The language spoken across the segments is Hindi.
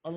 जो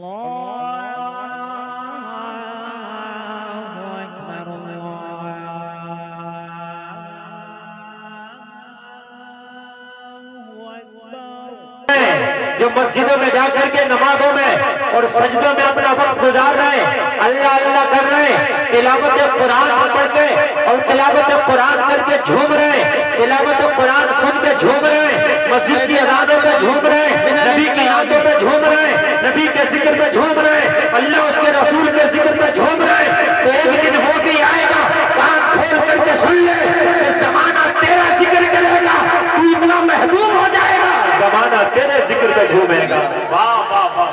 मस्जिदों में जाकर के नमाजों में और सजदों में अपना वक्त गुजार रहे हैं, अल्लाह अल्लाह कर रहे हैं, तिलावत कुरान पढ़ के और तिलावत कुरान करके झूम रहे हैं, तिलावत कुरान सुन के झूम रहे हैं, मस्जिद की अदादों पे झूम रहे हैं, नबी की यादों पे झूम रहे हैं, नबी के जिक्र पे झूम रहे हैं, अल्लाह उसके रसूल के जिक्र पे झूम रहे हैं। तो एक दिन वो भी आएगा, कान खोल करके सुन ले कि ज़माना तेरा जिक्र करेगा, तू इतना महबूब हो जाएगा, ज़माना तेरे जिक्र पे झूमेगा। वाह वाह वाह,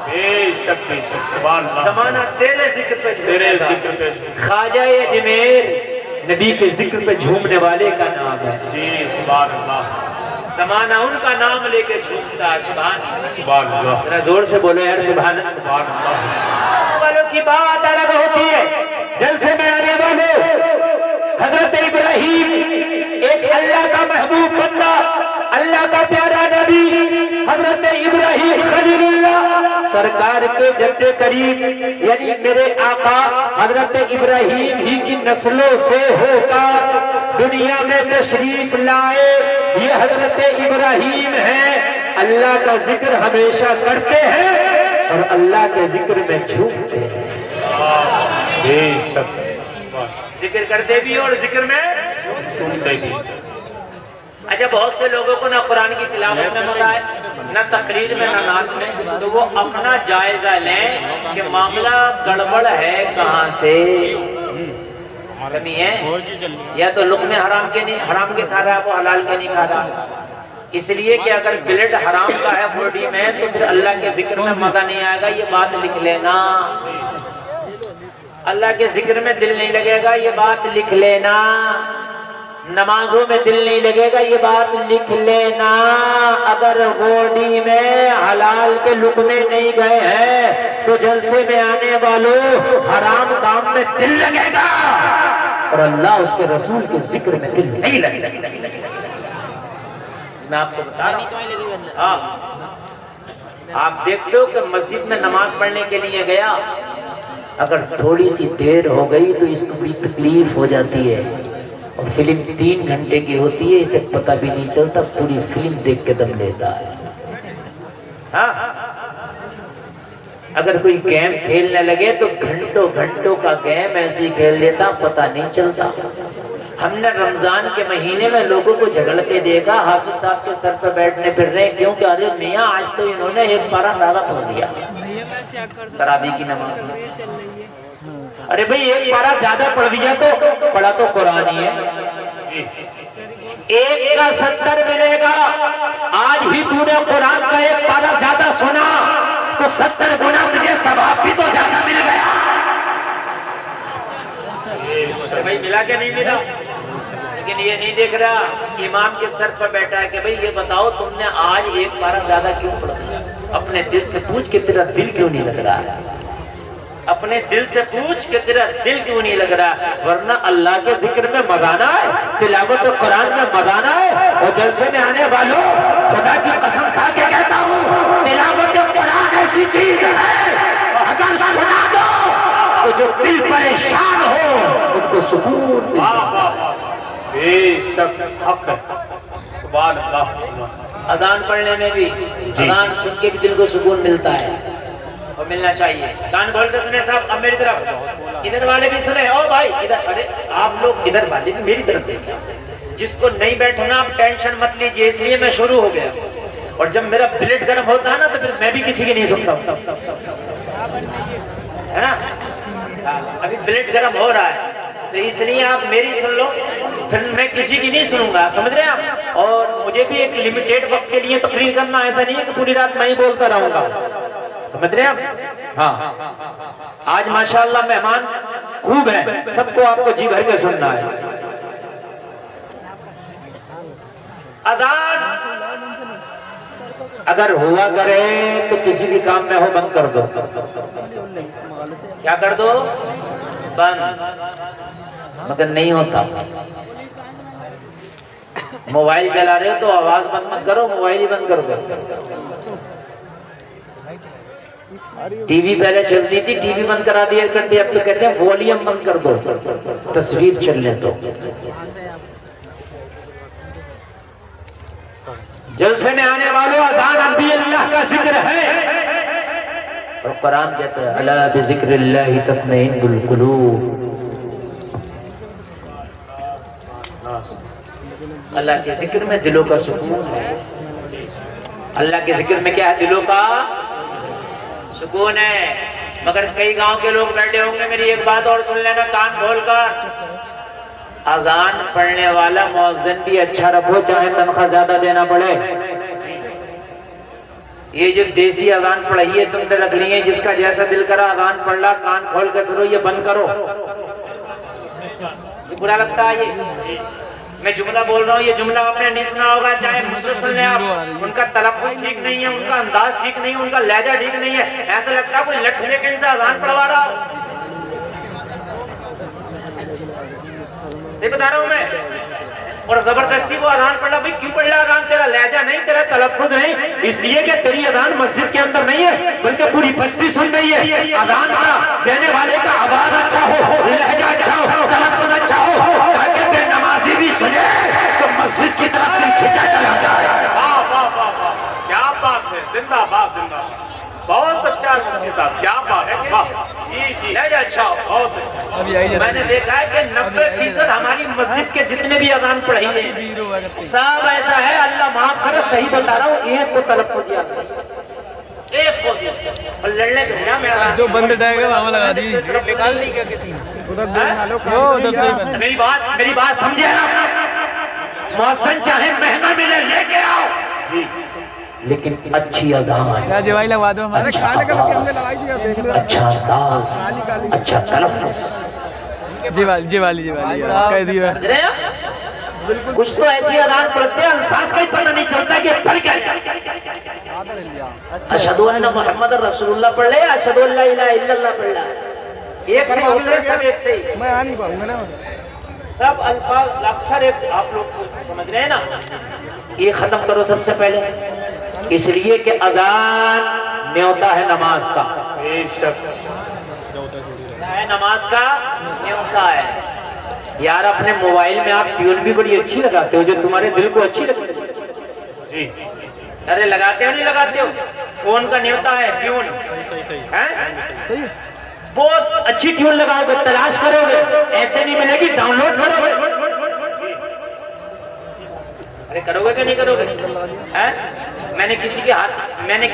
बेशक बेशक, सुभान अल्लाह। ज़माना तेरे जिक्र पे तेरे जिक्र पे। ख्वाजा अजमेर नबी के जिक्र पे झूमने वाले का नाम है जी, सुभान अल्लाह। ज़माना उनका नाम लेके झूमता है। सुभान अल्लाह, जरा जोर से बोलो यार, सुभान अल्लाह। सुभान अल्लाह। वालों की बात अलग होती है, जलसे में आने वालों, हजरत इब्राहिम एक अल्लाह का महबूब बंदा, अल्लाह का प्यारा नबी, हजरत इब्राहिम खलीलुल्लाह सरकार के जद्दे करीब, यानी मेरे आका हजरत इब्राहिम ही की नस्लों से होकर दुनिया में तशरीफ लाए। ये हजरत इब्राहिम है, अल्लाह का जिक्र हमेशा करते हैं और अल्लाह के जिक्र में झूमते हैं। बेशक, जिक्र करते भी और जिक्र में सुनते भी। अच्छा, बहुत से लोगों को ना कुरान की तिलावत में मजा है, न तकरीर में, न नात में, तो वो अपना जायजा लें कि मामला गड़बड़ है कहाँ से, कमी है, या तो लुक़्मे हराम के नहीं, हराम के खा रहा है, वो हलाल के नहीं खा रहा। इसलिए कि अगर ब्लड हराम का है बॉडी में तो फिर अल्लाह के जिक्र में मजा नहीं आएगा, ये बात लिख लेना। अल्लाह के जिक्र में दिल नहीं लगेगा, ये बात लिख लेना। नमाजों में दिल नहीं लगेगा, ये बात लिख लेना। अगर बॉडी में हलाल के लुक़्मे नहीं गए हैं तो जलसे में आने वालों हराम काम में दिल लगेगा और अल्लाह उसके रसूल के जिक्र में दिल नहीं लगेगा। मैं आपको बता रहा हूं, हाँ, आप देखते हो कि मस्जिद में नमाज पढ़ने के लिए गया, अगर थोड़ी सी देर हो गई तो इसको बड़ी तकलीफ हो जाती है, और फिल्म 3 घंटे की होती है, इसे पता भी नहीं चलता, पूरी फिल्म देख के दम लेता है। हाँ, अगर कोई गेम खेलने लगे तो घंटों घंटों का गेम ऐसे ही खेल लेता, पता नहीं चलता। हमने रमजान के महीने में लोगों को झगड़ते देखा, हाफिज साहब के सर पर बैठने फिर रहे, क्योंकि अरे मियाँ आज तो इन्होंने एक पारा ज्यादा पढ़ दिया तरावी की नमाज में। अरे भाई, एक पारा ज्यादा पढ़ दिया तो पढ़ा तो कुरान ही है, एक का 70 मिलेगा। आज ही तूने कुरान का एक पारा ज्यादा सुना तो 70 गुना तुझे सवाब भी तो ज्यादा मिल गया। भाई मिला क्या नहीं मिला? लेकिन ये नहीं देख रहा, इमाम के सर पर बैठा है कि भाई ये बताओ तुमने आज एक पारा ज्यादा क्यों पढ़ दिया? अपने दिल से पूछ के तेरा दिल क्यों नहीं लग रहा है? अपने दिल से पूछ के तेरा दिल क्यों नहीं लग रहा? वरना अल्लाह के जिक्र में मगाना है, तिलावत कुरान में मगाना है। और जलसे में आने वालों, खुदा की कसम खा के कहता हूँ, तिलावत कुरान ऐसी चीज है, अगर सुना दो तो जो दिल परेशान हो उनको सुकून मिलता है। बेशक हक है, सुभान अल्लाह। अजान पढ़ने में भी, अजान सुन के भी दिल को सुकून मिलता है और मिलना चाहिए। कान खोलते सुने साहब, अब मेरी तरफ, इधर वाले भी सुने। ओ भाई इधर, अरे आप लोग इधर वाले भी मेरी तरफ देखें। जिसको नहीं बैठना आप टेंशन मत लीजिए, इसलिए मैं शुरू हो गया। और जब मेरा ब्लड गर्म होता है ना तो फिर मैं भी किसी की नहीं सुनता हूँ, है ना। अभी ब्लड गर्म हो रहा है तो इसलिए आप मेरी सुन लो, फिर मैं किसी की नहीं सुनूंगा, समझ रहे हैं आप। और मुझे भी एक लिमिटेड वक्त के लिए तकरीर करना है, नहीं है कि पूरी रात मैं ही बोलता रहूंगा, समझ रहे हैं आप। हाँ, आज माशाअल्लाह मेहमान खूब है, सबको आपको जी भर के सुनना है। अजान अगर हुआ करे तो किसी भी काम में हो बंद कर दो। क्या कर दो? बंद। मगर नहीं होता। मोबाइल चला रहे हो तो आवाज बंद मत करो, मोबाइल ही बंद कर दो। टीवी पहले चलती थी, टीवी बंद करा दिया करते, अब तो कहते हैं वॉल्यूम बंद कर दो, तस्वीर चलने दो। जलसे में आने वालों, अज़ान अब भी अल्लाह का जिक्र है, और कुरान कहता है अला बिज़िक्रिल्लाहि तत्मइन्नुल कुलूब। अल्लाह के जिक्र में दिलों का सुकून है। अल्लाह के जिक्र में क्या है? दिलों का सुकून है। मगर कई गांव के लोग बैठे होंगे, मेरी एक बात और सुन लेना कान खोलकर, अजान पढ़ने वाला मुअज्जिन भी अच्छा रखो, चाहे तनख्वाह ज्यादा देना पड़े। ये जो देसी अजान पढ़ाई है तुमने रख ली है, जिसका जैसा दिल करा अजान पढ़ ला, कान खोल कर सुनो, ये बंद करो। ये बुरा लगता है। ये मैं जुमला बोल रहा हूँ, ये जुमला आपने नहीं सुना होगा, चाहे मुझसे सुन ले आप। उनका तलफ़्फ़ुज़ ठीक नहीं है, उनका अंदाज ठीक नहीं है, उनका लहजा ठीक नहीं है, ऐसा लगता है कोई लठले के इनसे अजान पढ़वा रहा हो। नहीं बता रहा हूँ मैं, और जबरदस्ती वो अजान पढ़ा। भाई क्यों पढ़ रहा अजान? तेरा लहजा नहीं, तेरा तलफ़्फ़ुज़ नहीं, इसलिए कि तेरी अजान मस्जिद के अंदर नहीं है, बल्कि पूरी बस्ती सुन रही है। अजान का देने वाले का आवाज अच्छा हो, लहजा अच्छा हो, तलफ़्फ़ुज़ अच्छा हो, ताकि बेनमाजी भी सुने तो मस्जिद की तरफ दिल खिंचा चला जाए। वाह वाह वाह वाह, क्या बात है, जिंदाबाद जिंदाबाद, बहुत अच्छा मुफ्ती साहब, क्या बात है, वाह जी जी, लहजा अच्छा हो, बहुत अच्छा। मैंने देखा है कि 90% हमारी मस्जिद के जितने भी अजान पढ़ी है सब ऐसा है, अल्लाह माफ करे, सही बता रहा हूँ, एक को तलफ़्फ़ुज़ याद नहीं, एक को और लड़ने भेजा मेरा जो बंद डायगा वहां लगा दी, निकाल दी क्या किसी उधर से मेरी बात समझे आप? मौसम चाहे महंगा मिले लेके आओ जी, लेकिन अच्छी अज़ान, क्या जवाई लगवा दो हमारे अच्छा आवाज़, अच्छा अंदाज, अच्छा तलफ़्फ़ुज़। जीवाली कह दिया। कुछ तो ऐसी अज़ान पढ़ते हैं अल्फाज का ही पता नहीं चलता कि पढ़ क्या। अशहदु अन्ना मुहम्मद रसूलुल्लाह पढ़ ले, अशहदु अल्ला इलाहा इल्लल्लाह पढ़ ले, एक से होते हैं सब, एक से ही। मैं आ नहीं पाऊंगा ना, सब अल्फाज अक्सर एक, आप लोग समझ रहे हैं ना। ये खत्म करो सबसे पहले, इसलिए कि अजान न्योता है नमाज का, बेशक है नमाज का न्योता है। यार अपने मोबाइल में आप ट्यून भी बड़ी अच्छी लगाते हो, जो तुम्हारे दिल को अच्छी लगती है जी, अरे लगाते हो नहीं लगाते हो? फोन का न्योता है ट्यून, सही है। बहुत अच्छी ट्यून लगाओगे, तलाश करोगे, ऐसे नहीं मिलेगी, डाउनलोड करोगे। अरे करोगे कि नहीं करोगे? हैं? मैंने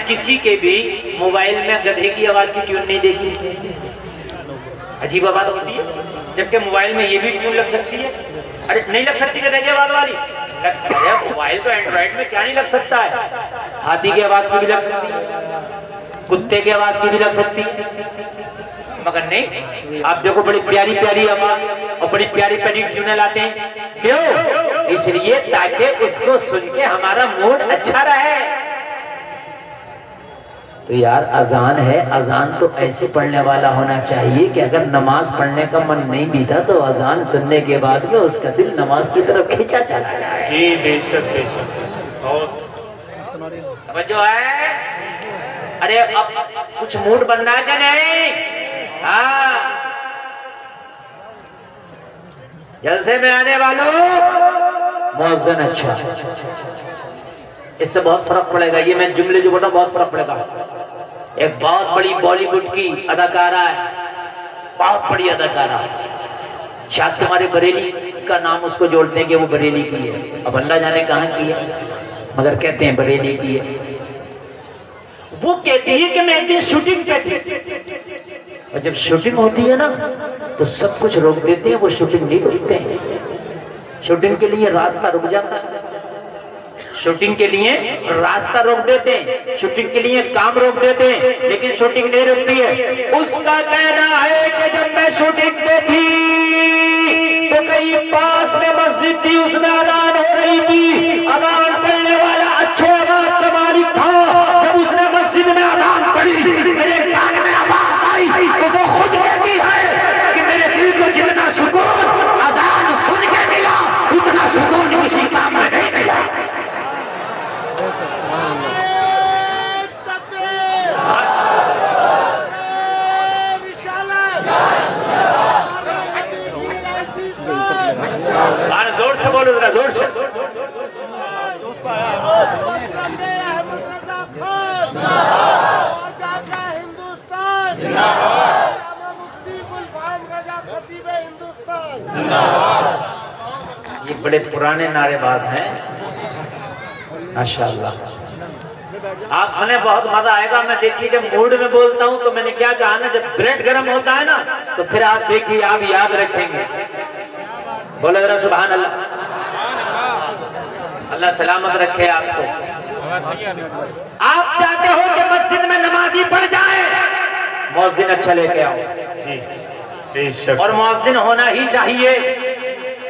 किसी के भी मोबाइल में गधे की आवाज की ट्यून नहीं देखी। अजीब बात होती है, जबकि मोबाइल में ये भी ट्यून लग सकती है। अरे नहीं लग सकती गधे की आवाज वाली? लग सकती है, मोबाइल तो एंड्रॉइड में क्या नहीं लग सकता है। हाथी की आवाज की भी लग सकती है, कुत्ते की आवाज की भी लग सकती है, मगर नहीं। आप देखो बड़ी प्यारी प्यारी आवाज और बड़ी प्यारी प्यारी ट्यूनें लाते हैं, क्यों? इसलिए ताकि उसको सुन के हमारा मूड अच्छा रहे। तो यार अजान है, अजान तो ऐसे पढ़ने वाला होना चाहिए कि अगर नमाज पढ़ने का मन नहीं भी था तो अजान सुनने के बाद में उसका दिल नमाज की तरफ खींचा चला जाए। जी बेशक बेशक, बहुत समझो है? अरे अब कुछ मूड बनना है क्या? नहीं। हाँ, जलसे में आने वालों मौज़न अच्छा, इससे बहुत फर्क पड़ेगा। ये मैं जुमले जो बोला बहुत फर्क पड़ेगा। एक बहुत बड़ी बॉलीवुड की अदाकारा है, बहुत बड़ी अदाकारा, शायद तुम्हारे बरेली का नाम उसको जोड़ते हैं कि वो बरेली की है, अब अल्लाह जाने कहाँ की है, मगर कहते हैं बरेली की है। वो कहती है कि मैं एक दिन शूटिंग पे थी, और जब शूटिंग होती है ना तो सब कुछ रोक देते हैं, वो शूटिंग नहीं रोकते हैं। शूटिंग के लिए रास्ता रुक जाता है, शूटिंग के लिए रास्ता रोक देते हैं, शूटिंग के लिए काम रोक देते हैं, लेकिन शूटिंग नहीं रुकती है। उसका कहना है कि जब मैं शूटिंग पे थी तो कहीं पास में मस्जिद थी, उसमें अजान हो रही थी, अजान पढ़ने वाला अच्छे आवाज का मालिक था। जब उसने मस्जिद में अजान पढ़ी, मेरे कान में आवाज आई, तो वो खुद कहती है कि मेरे दिल को जितना सुकून अजान सुन के मिला, उतना सुकून किसी काम में नहीं मिला। बड़े पुराने नारेबाज हैं माशाल्लाह। आप सुने बहुत मजा आएगा। मैं देखिए जब मूड में बोलता हूँ तो मैंने क्या कहा ना, जब ब्रेड गर्म होता है ना तो फिर आप देखिए, आप याद रखेंगे। बोले जरा सुभान अल्लाह। अल्लाह सलामत रखे आपको। आप चाहते हो कि मस्जिद में नमाजी पढ़ जाए, मुअज्जिन अच्छा लेके आओ जी। और मुअज्जिन होना ही चाहिए,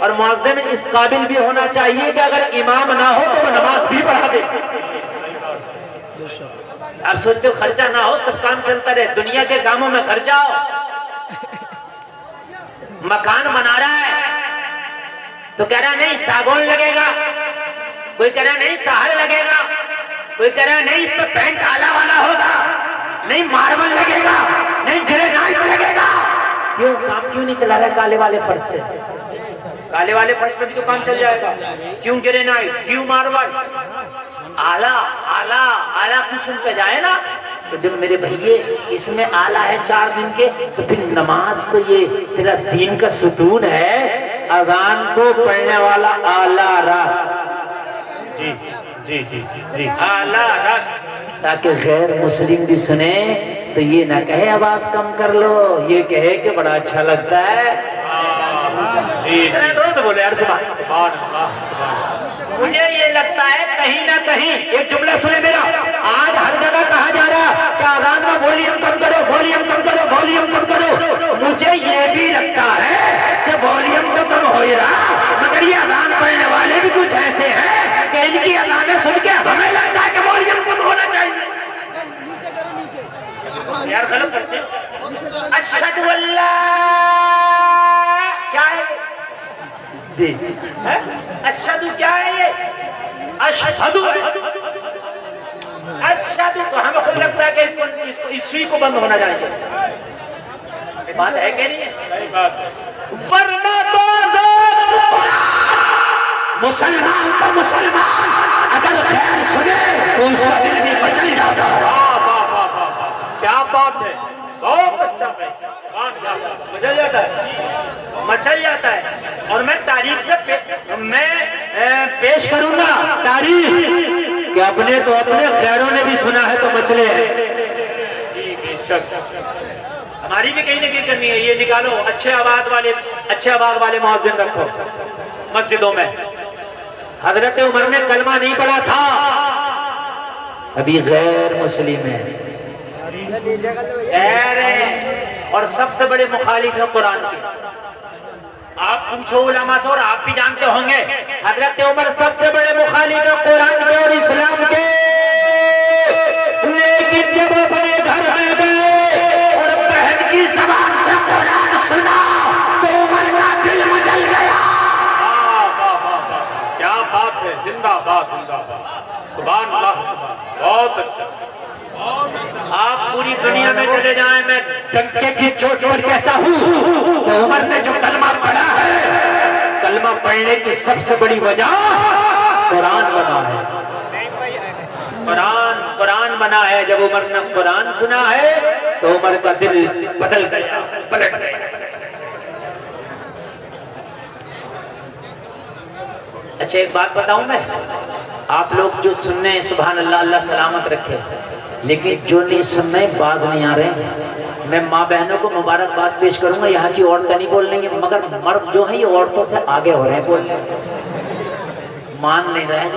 और मुअज्जिन इस काबिल भी होना चाहिए कि अगर इमाम ना हो तो वो नमाज भी पढ़ा दे। आप सोचते हो खर्चा ना हो, सब काम चलता रहे, दुनिया के कामों में खर्चा हो। मकान बना रहा है तो कह रहा नहीं सागौन लगेगा, कोई कह रहा नहीं सहर लगेगा, कोई कह रहा नहीं इस पर पेंट आला वाला होगा, नहीं मार्बल लगेगा, नहीं ग्रेनाइट लगेगा। क्यों काम क्यों नहीं चला रहा है काले वाले फर्श से? काले वाले फर्श पे भी तो काम चल जाएगा। क्यों ग्रेनाइट, क्यों मार्बल? आला आला आला किस्म पे जाए ना। तो जब मेरे भैये इसमें आला है 4 दिन के, तो फिर नमाज तो ये तेरा दीन का सुकून है। अजान को पढ़ने वाला आला रख जी जी जी जी आला रख, ताकि गैर मुस्लिम भी सुने तो ये ना कहे आवाज कम कर लो, ये कहे कि बड़ा अच्छा लगता है। तो बोले यार मुझे ये लगता है कहीं ना कहीं, एक जुमला सुने मेरा, आज हर जगह कहा जा रहा है कि अजान में वॉल्यूम कम करो, वॉल्यूम कम करो, वॉल्यूम कम करो। मुझे ये भी लगता है कि वॉल्यूम तो कम हो ही रहा, मगर ये अजान पढ़ने वाले भी कुछ ऐसे हैं कि इनकी अजानें सुन के हमें लगता है कि वॉल्यूम कम होना चाहिए। यार गलत करते। अशहदु अल्लाह क्या है जी? अशहदु क्या है ये? अशहदु अशहदु तो हमें खुद लगता है कि इसको इस सुई को बंद होना चाहिए। बात है कि नहीं है? सही बात है। वरना तो मुसलमान का मुसलमान अगर खैर सुने तो उसका दिल भी मचल जाता है। क्या बात है, बहुत अच्छा है, मचल जाता है, मचल जाता है। और मैं तारीख से पेश करूंगा तारीख कि अपने तो अपने खैरों ने भी सुना है तो मचले हैं। जी बेशक हमारी भी कहीं ना कहीं करनी है। ये निकालो अच्छे आवाज वाले मुअज्जिन रखो मस्जिदों में। हजरत उमर ने कलमा नहीं पढ़ा था, अभी गैर मुस्लिम है और सबसे बड़े मुखालिफ है कुरान के। आप पूछो उलमा से और आप भी जानते होंगे, हजरत उमर सबसे बड़े मुखालिफ है कुरान के और इस्लाम के। लेकिन जब अपने घर में गए और बहन की ज़बान से कुरान सुना तो उमर का दिल मचल गया। क्या बात है, जिंदाबाद जिंदाबाद, सुभान अल्लाह, बहुत अच्छा। आप पूरी दुनिया में चले जाएं, मैं डंके की चोट पर कहता हूँ कि उमर ने जो कलमा पढ़ा है, कलमा पढ़ने की सबसे बड़ी वजह कुरान बना है। कुरान बना है। जब उमर ने कुरान सुना है तो उमर का दिल बदल गया, पलट गया। अच्छा एक बात बताऊं मैं, आप लोग जो सुनने हैं सुभान अल्लाह, अल्लाह सलामत रखे, लेकिन जो नहीं सुन रहे बाज नहीं आ रहे, मैं माँ बहनों को मुबारकबाद पेश करूंगा। यहाँ की औरतें नहीं बोल रही, मगर मर्द जो है ये औरतों से आगे हो रहे हैं बोलने, मान नहीं रहे।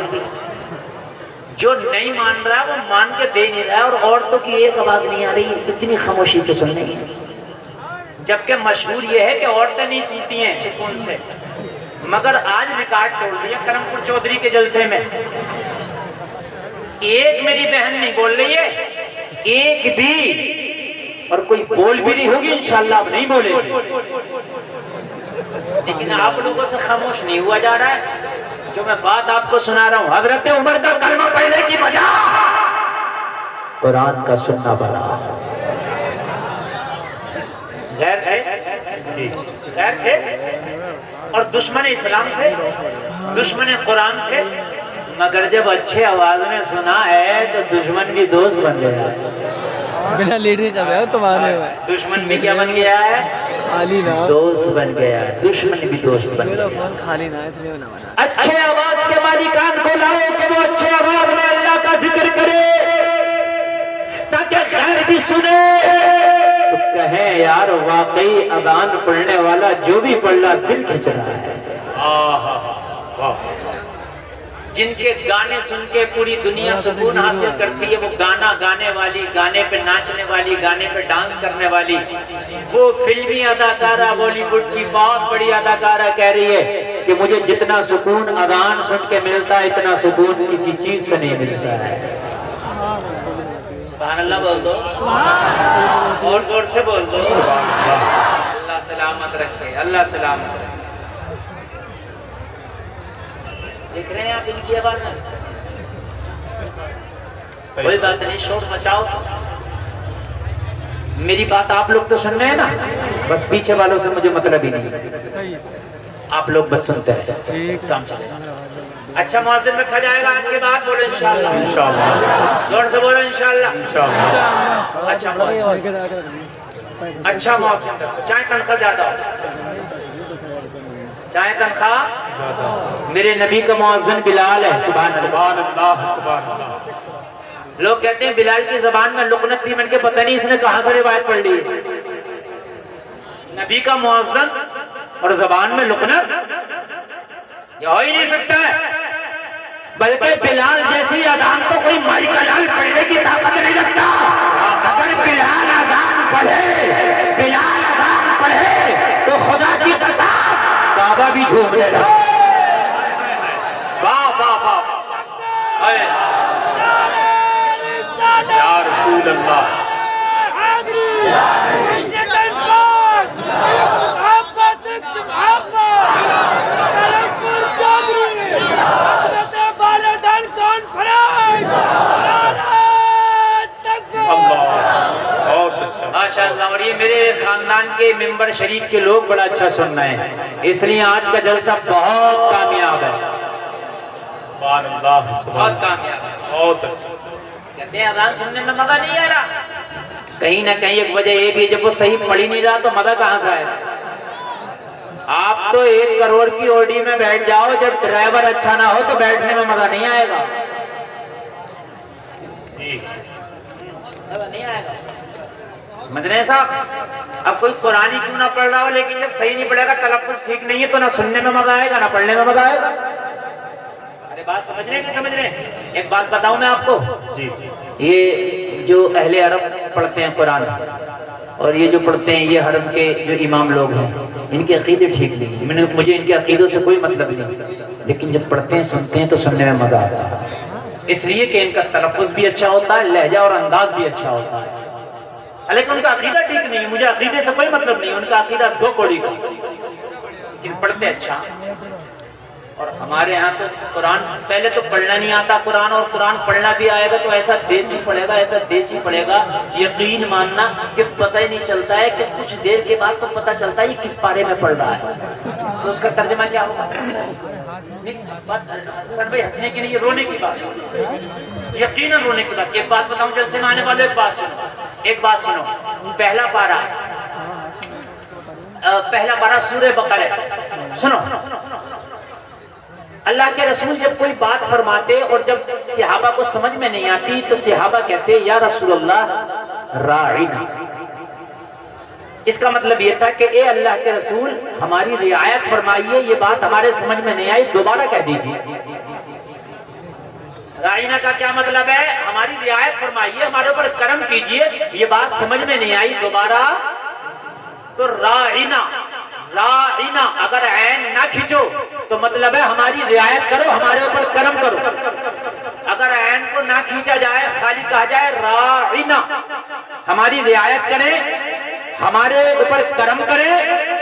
जो नहीं मान रहा वो मान के दे नहीं रहा, और औरतों की एक आवाज नहीं आ रही, इतनी खामोशी से सुनने की। जबकि मशहूर ये है कि औरतें नहीं सुनती हैं सुकून से, मगर आज रिकॉर्ड तोड़ दिया करमपुर चौधरी के जलसे में। एक मेरी बहन नहीं बोल रही है, एक भी, और कोई बोल भी नहीं होगी इंशाल्लाह, अब नहीं बोले। लेकिन आप लोगों से खामोश नहीं हुआ जा रहा है। जो मैं बात आपको सुना रहा हूँ, हजरत उमर का कलमा पढ़ने की वजह कुरान का सुनना बना। गैर थे और दुश्मन इस्लाम थे, दुश्मन कुरान थे, मगर जब अच्छे आवाज में सुना है तो दुश्मन भी दोस्त बन गया। बिना लीड के कर रहे हो तुम्हारे। दुश्मन भी क्या बन गया है? खाली ना दोस्त बन गया, दुश्मन भी दोस्त बन मेरा गया। फोन खाली ना है इसलिए मैं ना बना। अच्छे आवाज के मालिकान को लाओ कि वो अच्छे आवाज में अल्लाह का जिक्र करे ताकि खैर भी सुने। तो कहें यार वाकई अजान पढ़ने वाला जो भी पढ़ रहा दिल खिंच रहा है। जिनके गाने सुन के पूरी दुनिया सुकून हासिल करती है, वो गाना गाने वाली, गाने पे नाचने वाली, गाने पे डांस करने वाली, वो फिल्मी अदाकारा, बॉलीवुड की बहुत बड़ी अदाकारा कह रही है कि मुझे जितना सुकून अजान सुन के मिलता है इतना सुकून किसी चीज से नहीं मिलता है। सुभान अल्लाह बोल दो, और जोर से बोल दो। अल्लाह सलामत रखे, अल्लाह सलामत रखे। देख रहे हैं आप इनकी आवाज है, कोई बात नहीं, शोर मचाओ। मेरी बात आप लोग तो सुन रहे हैं ना, बस पीछे वालों से मुझे मतलब ही नहीं, सही है। आप लोग बस सुनते हैं, काम चलेगा। अच्छा मुअज्जिन में खा जाएगा आज के बाद, बोलो इंशाल्लाह। इंशाल्लाह, जोर से बोलो इंशाल्लाह। इंशाल्लाह। अच्छा मुअज्जिन, अच्छा मुअज्जिन, चाहे तनख्वाह ज्यादा हो, चाहे तनख्वाह, मेरे नबी का मुअज्जिन बिलाल है। सुभान अल्लाह, सुभान अल्लाह। लोग कहते हैं बिलाल की जबान में लुकनत थी, मैंने पता नहीं इसने कहां से रिवायत पढ़ ली। नबी का मुअज्जिन और जबान में लुकनत, ये हो ही नहीं सकता है। बल्कि बिलाल जैसी अजान तो कोई माई का लाल पढ़ने की ताकत नहीं रखता। अगर बिलाल अजान पढ़े, बिलाल अजान पढ़े तो खुदा की कसम काबा भी झूमने लगा। वाह वाह वाह, या रसूल अल्लाह। माशाअल्लाह, और ये मेरे खानदान के मेंबर शरीफ के लोग बड़ा अच्छा सुन रहे हैं, इसलिए आज का जलसा बहुत कामयाब है। बहुत कामयाब है, बहुत अच्छा। कहते हैं अज़ान सुनने में मजा नहीं आ रहा, कहीं ना कहीं एक वजह ये भी, जब वो सही पढ़ ही नहीं रहा तो मजा कहाँ से आएगा। आप तो 1 करोड़ की ओडी में बैठ जाओ, जब ड्राइवर अच्छा ना हो तो बैठने में मजा नहीं आएगा, नहीं आएगा। मदनी साहब, अब कोई कुरान ही क्यों ना पढ़ रहा हो, लेकिन जब सही नहीं पढ़ेगा, तलफ्फुज़ ठीक नहीं है, तो ना सुनने में मजा आएगा ना पढ़ने में मजा आएगा। अरे बात समझ रहे हैं कि समझ रहे हैं? एक बात बताऊं मैं आपको जी, ये जो अहले अरब पढ़ते हैं कुरान, और ये जो पढ़ते हैं ये हरम के जो इमाम लोग हैं, इनके अकीदे ठीक नहीं है। मुझे इनके अकीदों से कोई मतलब नहीं, लेकिन जब पढ़ते हैं सुनते हैं तो सुनने में मजा आता है, इसलिए कि इनका तलफ्फुज़ भी अच्छा होता है, लहजा और अंदाज भी अच्छा होता है। लेकिन उनका अकीदा ठीक नहीं है, मुझे अकीदे से कोई मतलब नहीं, उनका अकीदा 2 कौड़ी का, लेकिन पढ़ते अच्छा। और हमारे यहाँ तो कुरान पहले तो पढ़ना नहीं आता कुरान, और कुरान पढ़ना भी आएगा तो ऐसा देसी पढ़ेगा, ऐसा देसी पढ़ेगा, यकीन मानना कि पता ही नहीं चलता है कि कुछ देर के बाद तो पता चलता है ये किस पारे में पढ़ रहा है, तो उसका तर्जुमा क्या होगा। सर भाई हंसने की नहीं, ये रोने की बात, यकीनन रोने की बात। एक बात बताऊं जलसे में आने वाले, एक बात सुनो, पहला पारा सूरह बकरा, सुनो। अल्लाह के रसूल जब कोई बात फरमाते और जब सहाबा को समझ में नहीं आती तो सहाबा कहते या रसूल अल्लाह राइना। इसका मतलब ये था कि ए अल्लाह के रसूल हमारी रियायत फरमाइए, ये बात हमारे समझ में नहीं आई, दोबारा कह दीजिए। राइना का क्या मतलब है? हमारी रियायत फरमाइए, हमारे ऊपर करम कीजिए, ये बात समझ में नहीं आई, दोबारा। तो राइना, राइना अगर ऐन ना खींचो तो मतलब है हमारी रियायत करो, हमारे ऊपर करम करो। अगर ऐन को ना खींचा जाए, खाली कहा जाए राइना, हमारी रियायत करें, हमारे ऊपर करम करें,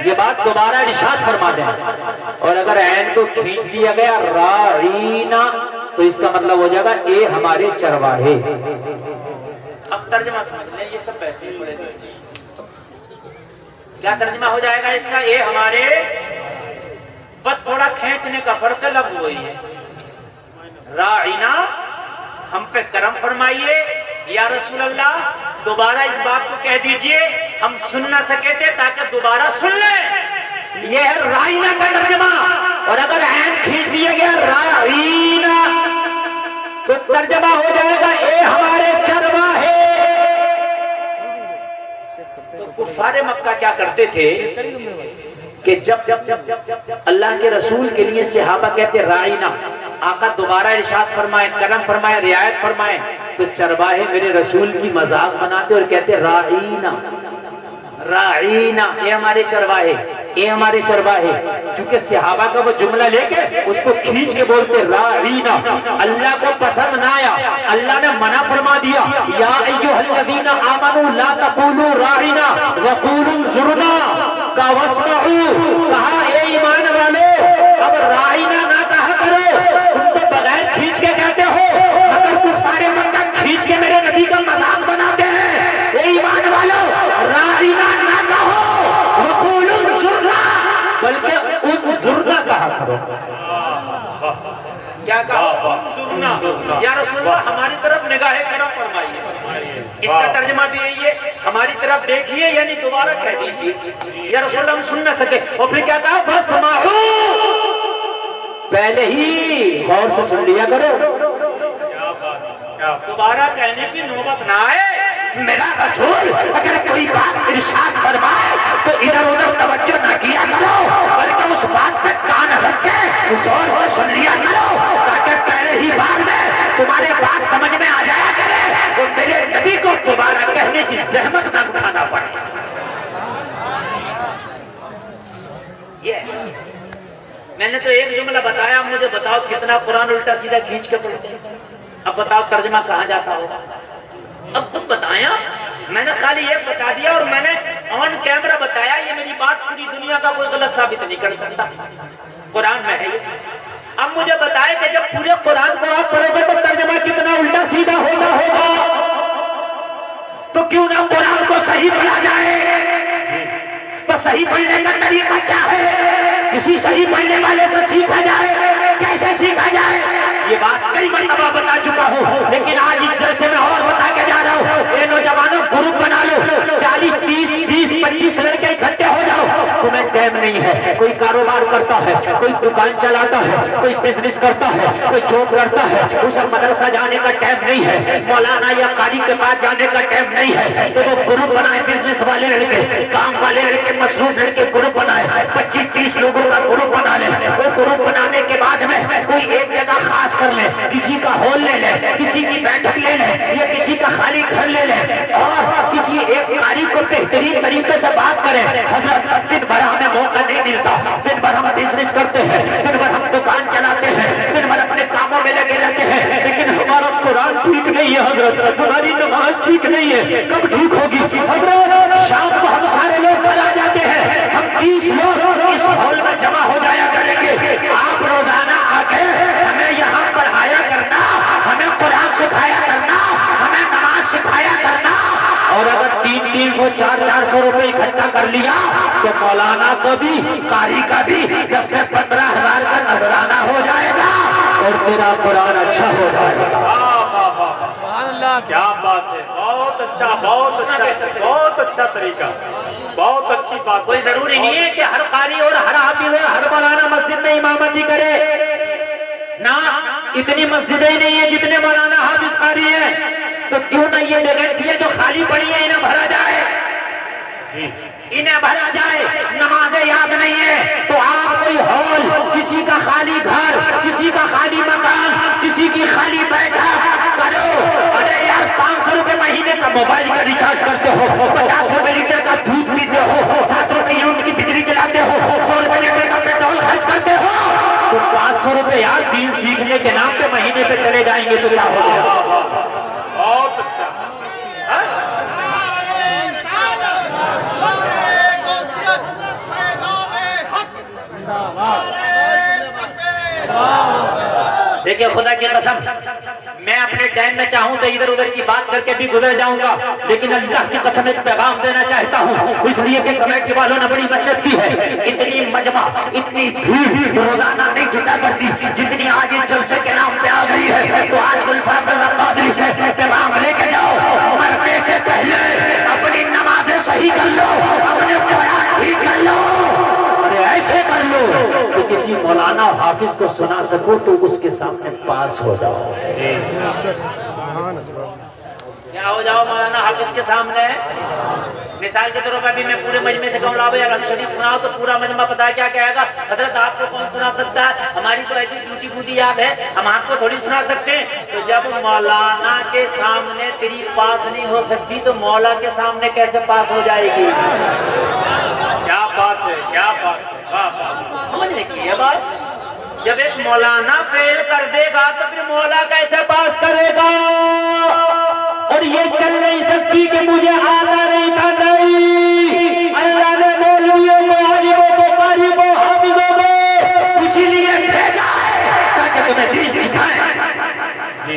ये बात दोबारा इरशाद फरमा दें। और अगर ऐन को खींच दिया गया राइना तो इसका मतलब हो जाएगा ए हमारे चरवाहे। अब तर्जुमा समझ लें, ये सब बेहतरीन पड़ेगा। क्या तर्जुमा हो जाएगा इसका? ये हमारे, बस थोड़ा खींचने का फर्क है, लफ्ज वही है। राइना, हम पे करम फरमाइए या रसूल अल्लाह, दोबारा इस बात को कह दीजिए, हम सुन ना सके थे ताकि दोबारा सुन ले। ये है राइना का तर्जमा, और अगर ऐन खींच दिया गया राइना तो तर्जमा हो जाएगा ए हमारे चरवाहे। तो कुफारे मक्का क्या करते थे कि जब जब जब जब जब जब अल्लाह के रसूल के लिए सहाबा कहते राइना, आका दोबारा इरशाद फरमाए, करम फरमाए, रियायत फरमाए, तो चरवाहे मेरे रसूल की मजाक बनाते और कहते राइना राइना, ये हमारे चरवाहे, ये हमारे चरवाहे। चूंकि सहाबा का वो जुमला लेके उसको खींच के बोलते राइना, अल्लाह को पसंद ना आया, अल्लाह ने मना फरमा दिया, या अय्युहल्लज़ीना आमनू ला तक़ूलू राइना वक़ूलू ज़ुरना का वस्मऊ, कहा ए ईमान वाले अब राइना ना कहा करो, तुम तो बगैर खींच के कहते हो, मगर कुफारे मक्का खींच के मेरे नबी का मजाक बनाते हैं। ए ईमान वालों राइना ना कहो, वक़ूलू ज़ुरना, बल्कि उज़ुरना कहा करो। क्या कहा? उज़ुरना। या रसूलल्लाह हमारी तरफ निगाहे करम फरमाइए, इसका तर्जुमा भी यही है, हमारी तरफ देखिए, यानी दोबारा कह दीजिए। या रसूलल्लाह हम सुन ना सके, और फिर क्या कहा? फस्माऊ, पहले ही गौर से सुन लिया करो, दोबारा कहने की नौबत ना आए। मेरा रसूल अगर कोई बात इरशाद फरमाए तो इधर उधर तवज्जो ना किया करो, बल्कि उस बात पे कान रख के गौर से सुन लिया करो, ताकि पहले ही बार में तुम्हारे बात समझ में आ जाया करे और मेरे नबी को दोबारा कहने की जहमत ना उठाना पड़े। ये मैंने तो एक जुमला बताया, मुझे बताओ कितना कुरान उल्टा सीधा खींच के पढ़ते हैं। अब बताओ तर्जमा कहाँ जाता होगा? अब तुम बताया, मैंने खाली ये बता दिया और मैंने ऑन कैमरा बताया, ये मेरी बात पूरी दुनिया का कोई गलत साबित नहीं कर सकता, कुरान में है ये। अब मुझे बताए कि जब पूरे कुरान को आप पढ़ोगे तो तर्जमा कितना उल्टा सीधा होता होगा, तो क्यों ना कुरान को सही पढ़ा जाए। तो सही पढ़ने का तरीका क्या है? किसी सही पढ़ने वाले से सीखा जाए। कैसे सीखा जाए? ये बात कई मरतबा बता चुका हूँ, लेकिन आज इस जलसे में और बता के जा रहा हूँ। ये नौजवानों ग्रुप बना लो, 40, 30, 20, 25 लड़के इकट्ठे हो जाओ। तुम्हें टाइम नहीं है, कोई कारोबार करता है, कोई दुकान चलाता है, कोई बिजनेस करता है, कोई जॉब करता है, उसे मदरसा जाने का टाइम नहीं है, मौलाना या कारी के पास जाने का टाइम नहीं है, तो वो ग्रुप बनाए, बिजनेस वाले लड़के, काम वाले लड़के, मसरूफ लड़के ग्रुप बनाए, 25-30 लोगों का ग्रुप बना ले। वो ग्रुप बनाने के बाद में कोई एक जगह खास कर ले, किसी का हॉल ले ले, किसी की बैठक ले ले, या किसी का खाली घर ले ले, और किसी एक कारी को बेहतरीन तरीके से बात करें। हजरत दिन भर हमें मौका नहीं मिलता, दिन भर हम बिजनेस करते हैं, दिन भर हम दुकान चलाते हैं, दिन भर अपने कामों में लगे रहते हैं, लेकिन हमारा कुरान ठीक नहीं है हजरत, हमारी नमाज ठीक नहीं है। कब ठीक होगी हजरत? शाम को हम सारे लोग घर आ जाते हैं, हम 30 लोग इस हॉल में जमा हो जाया करेंगे। आप रोजाना आके हमें यहाँ पढ़ाया करना, हमें कुरान सिखाया करना, हमें नमाज सिखाया करना। और अगर 300-300, 400-400 रुपए इकट्ठा कर लिया तो मौलाना को भी, कारी का भी 10 से 15 हजार का नजराना हो जाएगा और तेरा कुरान अच्छा हो जाएगा। क्या बात है, बहुत अच्छा, बहुत अच्छा, बहुत अच्छा तरीका, बहुत अच्छी बात। कोई जरूरी नहीं है कि हर कारी और हर हाफिज और हर मौलाना मस्जिद में इमामती करे ना, इतनी मस्जिदें ही नहीं है जितने मौलाना हाफिज कारी है। तो क्यों ना ये वैकेंसियां जो खाली पड़ी है इन्हें भरा जाए, इन्हें भरा जाए। नमाजें याद नहीं है तो आप कोई हॉल, किसी का खाली घर, किसी का खाली मकान, किसी की खाली बैठक करो। अरे यार 500 रुपए महीने का मोबाइल का रिचार्ज करते हो, 50 रुपए लीटर का दूध पीते हो, 7 रुपए यूनिट की बिजली जलाते हो, 100 रुपए लीटर का पेट्रोल खर्च करते हो, तो 500 रुपए यार दीन सीखने के नाम पे महीने पे चले जाएंगे तो क्या होगा? बहुत अच्छा। देखिए खुदा की कसम, मैं अपने टाइम में चाहूं तो इधर उधर की बात करके भी गुजर जाऊंगा, लेकिन अल्लाह की कसम एक पैगाम देना चाहता हूं, इसलिए कि कमेटी वालों ने बड़ी मेहनत की है। इतनी मजमा, इतनी भीड़ रोजाना नहीं जुटा करती जितनी आज इस जलसे के नाम पे आ गई है। तो आज गुलफाम कादरी से पैगाम लेके जाओ, मरने से पहले मौलाना और हाफिज को सुना सको तो उसके सामने पास हो जाओ। क्या हो जाओ मौलाना हाफिज के सामने? मिसाल के तौर पर भी मैं पूरे मजमे से कहूँ ला भाई अलग शरीफ सुनाओ तो पूरा मजमा पता है क्या कहेगा? हजरत आपको कौन सुना सकता है? हमारी तो ऐसी टूटी फूटी याद है, हम आपको थोड़ी सुना सकते हैं। तो जब मौलाना के सामने तेरी पास नहीं हो सकती तो मौला के सामने कैसे पास हो जाएगी? क्या बात है, क्या बात है, वाह वाह। समझने की है बात। जब एक मौलाना फेल कर देगा तो फिर मौला कैसे पास करेगा? और ये चल नहीं सकती कि मुझे आता नहीं था, नहीं। अल्लाह ने मौलवियों को, आलिमों को, कारियों, हाफिजों को इसीलिए भेजा है ताकि तुम्हें दीन सिखाएं। जी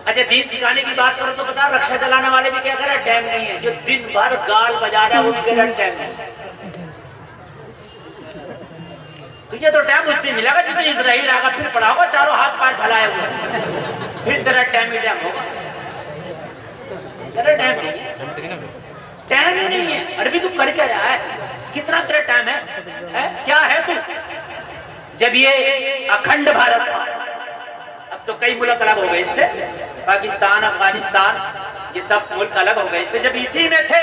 अच्छा, दीन सिखाने की बात करो तो बता, रक्षा चलाने वाले भी क्या कह रहे हैं? टाइम नहीं है। जो दिन भर गाल बजा रहा है वो भी कह रहा है टाइम नहीं। तुझे तो टाइम उस दिन मिलेगा जिस दिन इजराइल आगा, फिर पढ़ाओगा चारों हाथ पैर फैलाए हुए, फिर तेरा टाइम ही टाइम होगा। तेरा टाइम नहीं है, टाइम ही नहीं है। अरे भी तू कर क्या रहा है? कितना तेरा टाइम है? क्या है तू? जब ये अखंड भारत था, अब तो कई मुल्क अलग हो गए इससे, पाकिस्तान, अफगानिस्तान, ये सब मुल्क अलग हो गए इससे। जब इसी में थे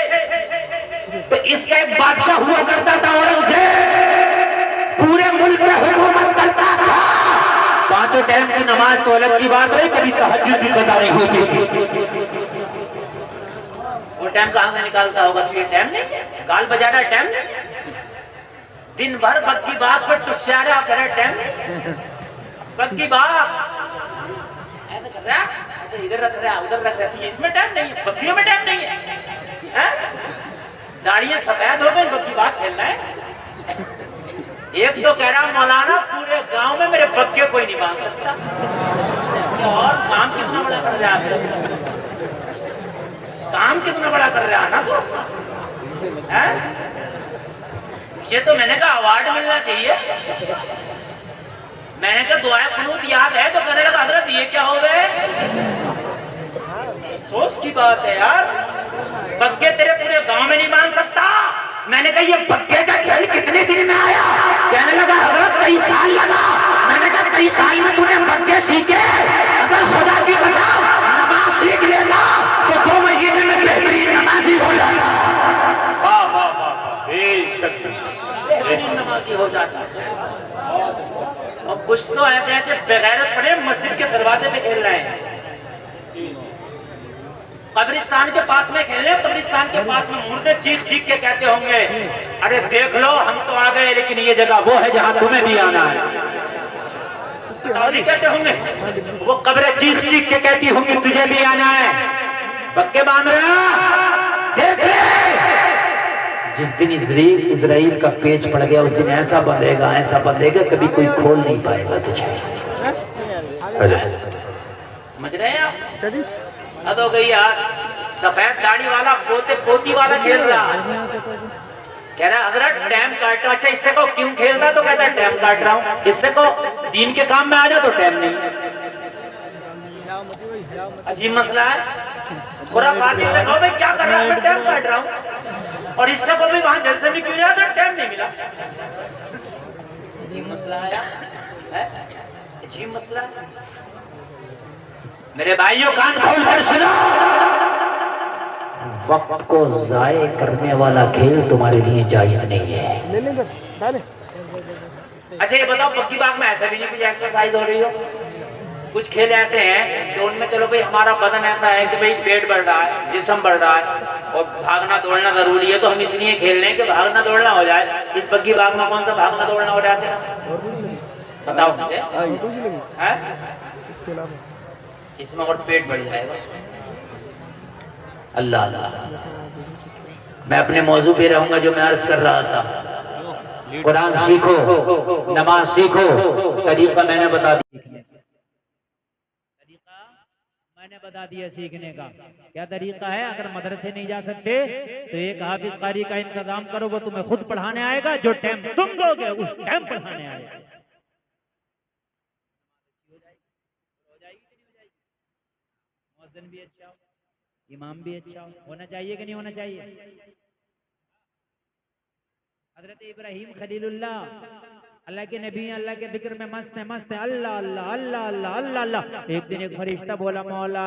तो इसका एक बादशाह हुआ करता था, औरंगजेब, पूरे मुल्क में हुकूमत करता था। पांचों टाइम की नमाज तो अलग की बात रही, कभी तहज्जुद भी कज़ा नहीं होती। वो टाइम कहां से निकालता होगा? तो ये टाइम नहीं है, गाल बजाना टाइम नहीं है। दिन भर बग की बात पर तुस्यारा करे, टाइम नहीं। बग की बात ऐसा कर रहा, इधर रख रहा, उधर रख रहा, तो इसमें टाइम नहीं है, बग्गियों में टाइम नहीं है। दाढ़ियां सफेद हो गई, बग की बात खेलना है। एक तो कह रहा मौलाना पूरे गांव में मेरे बग्गे कोई नहीं बांध सकता। और काम कितना बड़ा कर रहा है, काम कितना बड़ा कर रहा है ना तो है? ये तो मैंने कहा अवार्ड मिलना चाहिए। मैंने कहा दुआए कुनूत याद है तो कहने लगा हजरत ये क्या हो गए? सोच की बात है यार, बग्गे तेरे पूरे गांव में नहीं बांध सकता। मैंने कहा ये बग्गे का खेल कितने दिन में आया? कहने लगा हजरत कई साल लगा। मैंने कहा कई साल में तूने बग्गे सीखे? अगर खुदा की कसम नमाज सीख लेना तो 2 महीने में बेहतरीन नमाजी हो जाता। वाह वाह वाह, बेहतरीन नमाजी हो जाता। और कुछ तो ऐसे बेगैरत पड़े मस्जिद के दरवाजे पे खेल रहे हैं, कब्रिस्तान के पास में खेल रहे, कब्रिस्तान के पास में मुर्दे चीख चीख के कहते होंगे अरे देख लो हम तो आ गए लेकिन ये जगह वो है जहां तुम्हें भी आना है। कहते होंगे वो कब्रें चीख चीख के कहती होंगी तुझे भी आना है। पक्के बांध रहा, देख ले। जिस दिन इजराइल का पेच पड़ गया उस दिन ऐसा बंधेगा कभी कोई खोल नहीं पाएगा तुझे। समझ रहे हैं आप? हद हो गई यार। सफेद दाढ़ी वाला पोते पोती वाला खेल रहा है, कह रहा हजरत टाइम काट रहा। अच्छा इससे को क्यों खेल रहा? तो कहता है टाइम काट रहा हूँ। इससे को दीन के काम में आ जा तो टाइम नहीं। अजीब मसला है। खुराफाती से कहो भाई क्या कर रहा है? मैं टाइम काट रहा हूँ। और इससे को भी वहां जलसे में क्यों जाता? टाइम नहीं मिला। अजीब मसला है, अजीब मसला है। मेरे भाइयों कान खोल कर सुनो, वक्त को जाये करने वाला खेल तुम्हारे लिए जायज नहीं है। अच्छा ये बताओ पक्की बात में ऐसा भी नहीं कुछ एक्सरसाइज हो रही हो? कुछ खेल ऐसे हैं कि उनमें चलो भाई हमारा बदन ऐसा है कि भाई पेट बढ़ रहा है, जिस्म बढ़ रहा है और भागना दौड़ना जरूरी है तो हम इसलिए खेल रहे हैं कि भागना दौड़ना हो जाए। इस पक्की बात में कौन सा भागना दौड़ना हो जाता है? बताओ मुझे। इसमें और पेट बढ़ जाएगा। अल्लाह अल्लाह। मैं अपने मौजू पे रहूंगा जो मैं अर्ज कर रहा था। कुरान सीखो, नमाज सीखो, तरीका मैंने बता दिया। मैंने बता दिया सीखने का क्या तरीका है। अगर मदरसे नहीं जा सकते तो एक हाफिज कारी का इंतजाम करो, वो तुम्हें खुद पढ़ाने आएगा। जो टाइम तुम दोगे उस टाइम पढ़ाने आएगा। मौज़िन भी अच्छा हो, इमाम भी अच्छा हो, होना चाहिए कि नहीं होना चाहिए? हजरत इब्राहिम खलीलुल्लाह अल्लाह के नबी अल्लाह के जिक्र में मस्त है अल्लाह अल्लाह अल्लाह अल्लाह अल्लाह अल्लाह। एक दिन एक फरिश्ता बोला मौला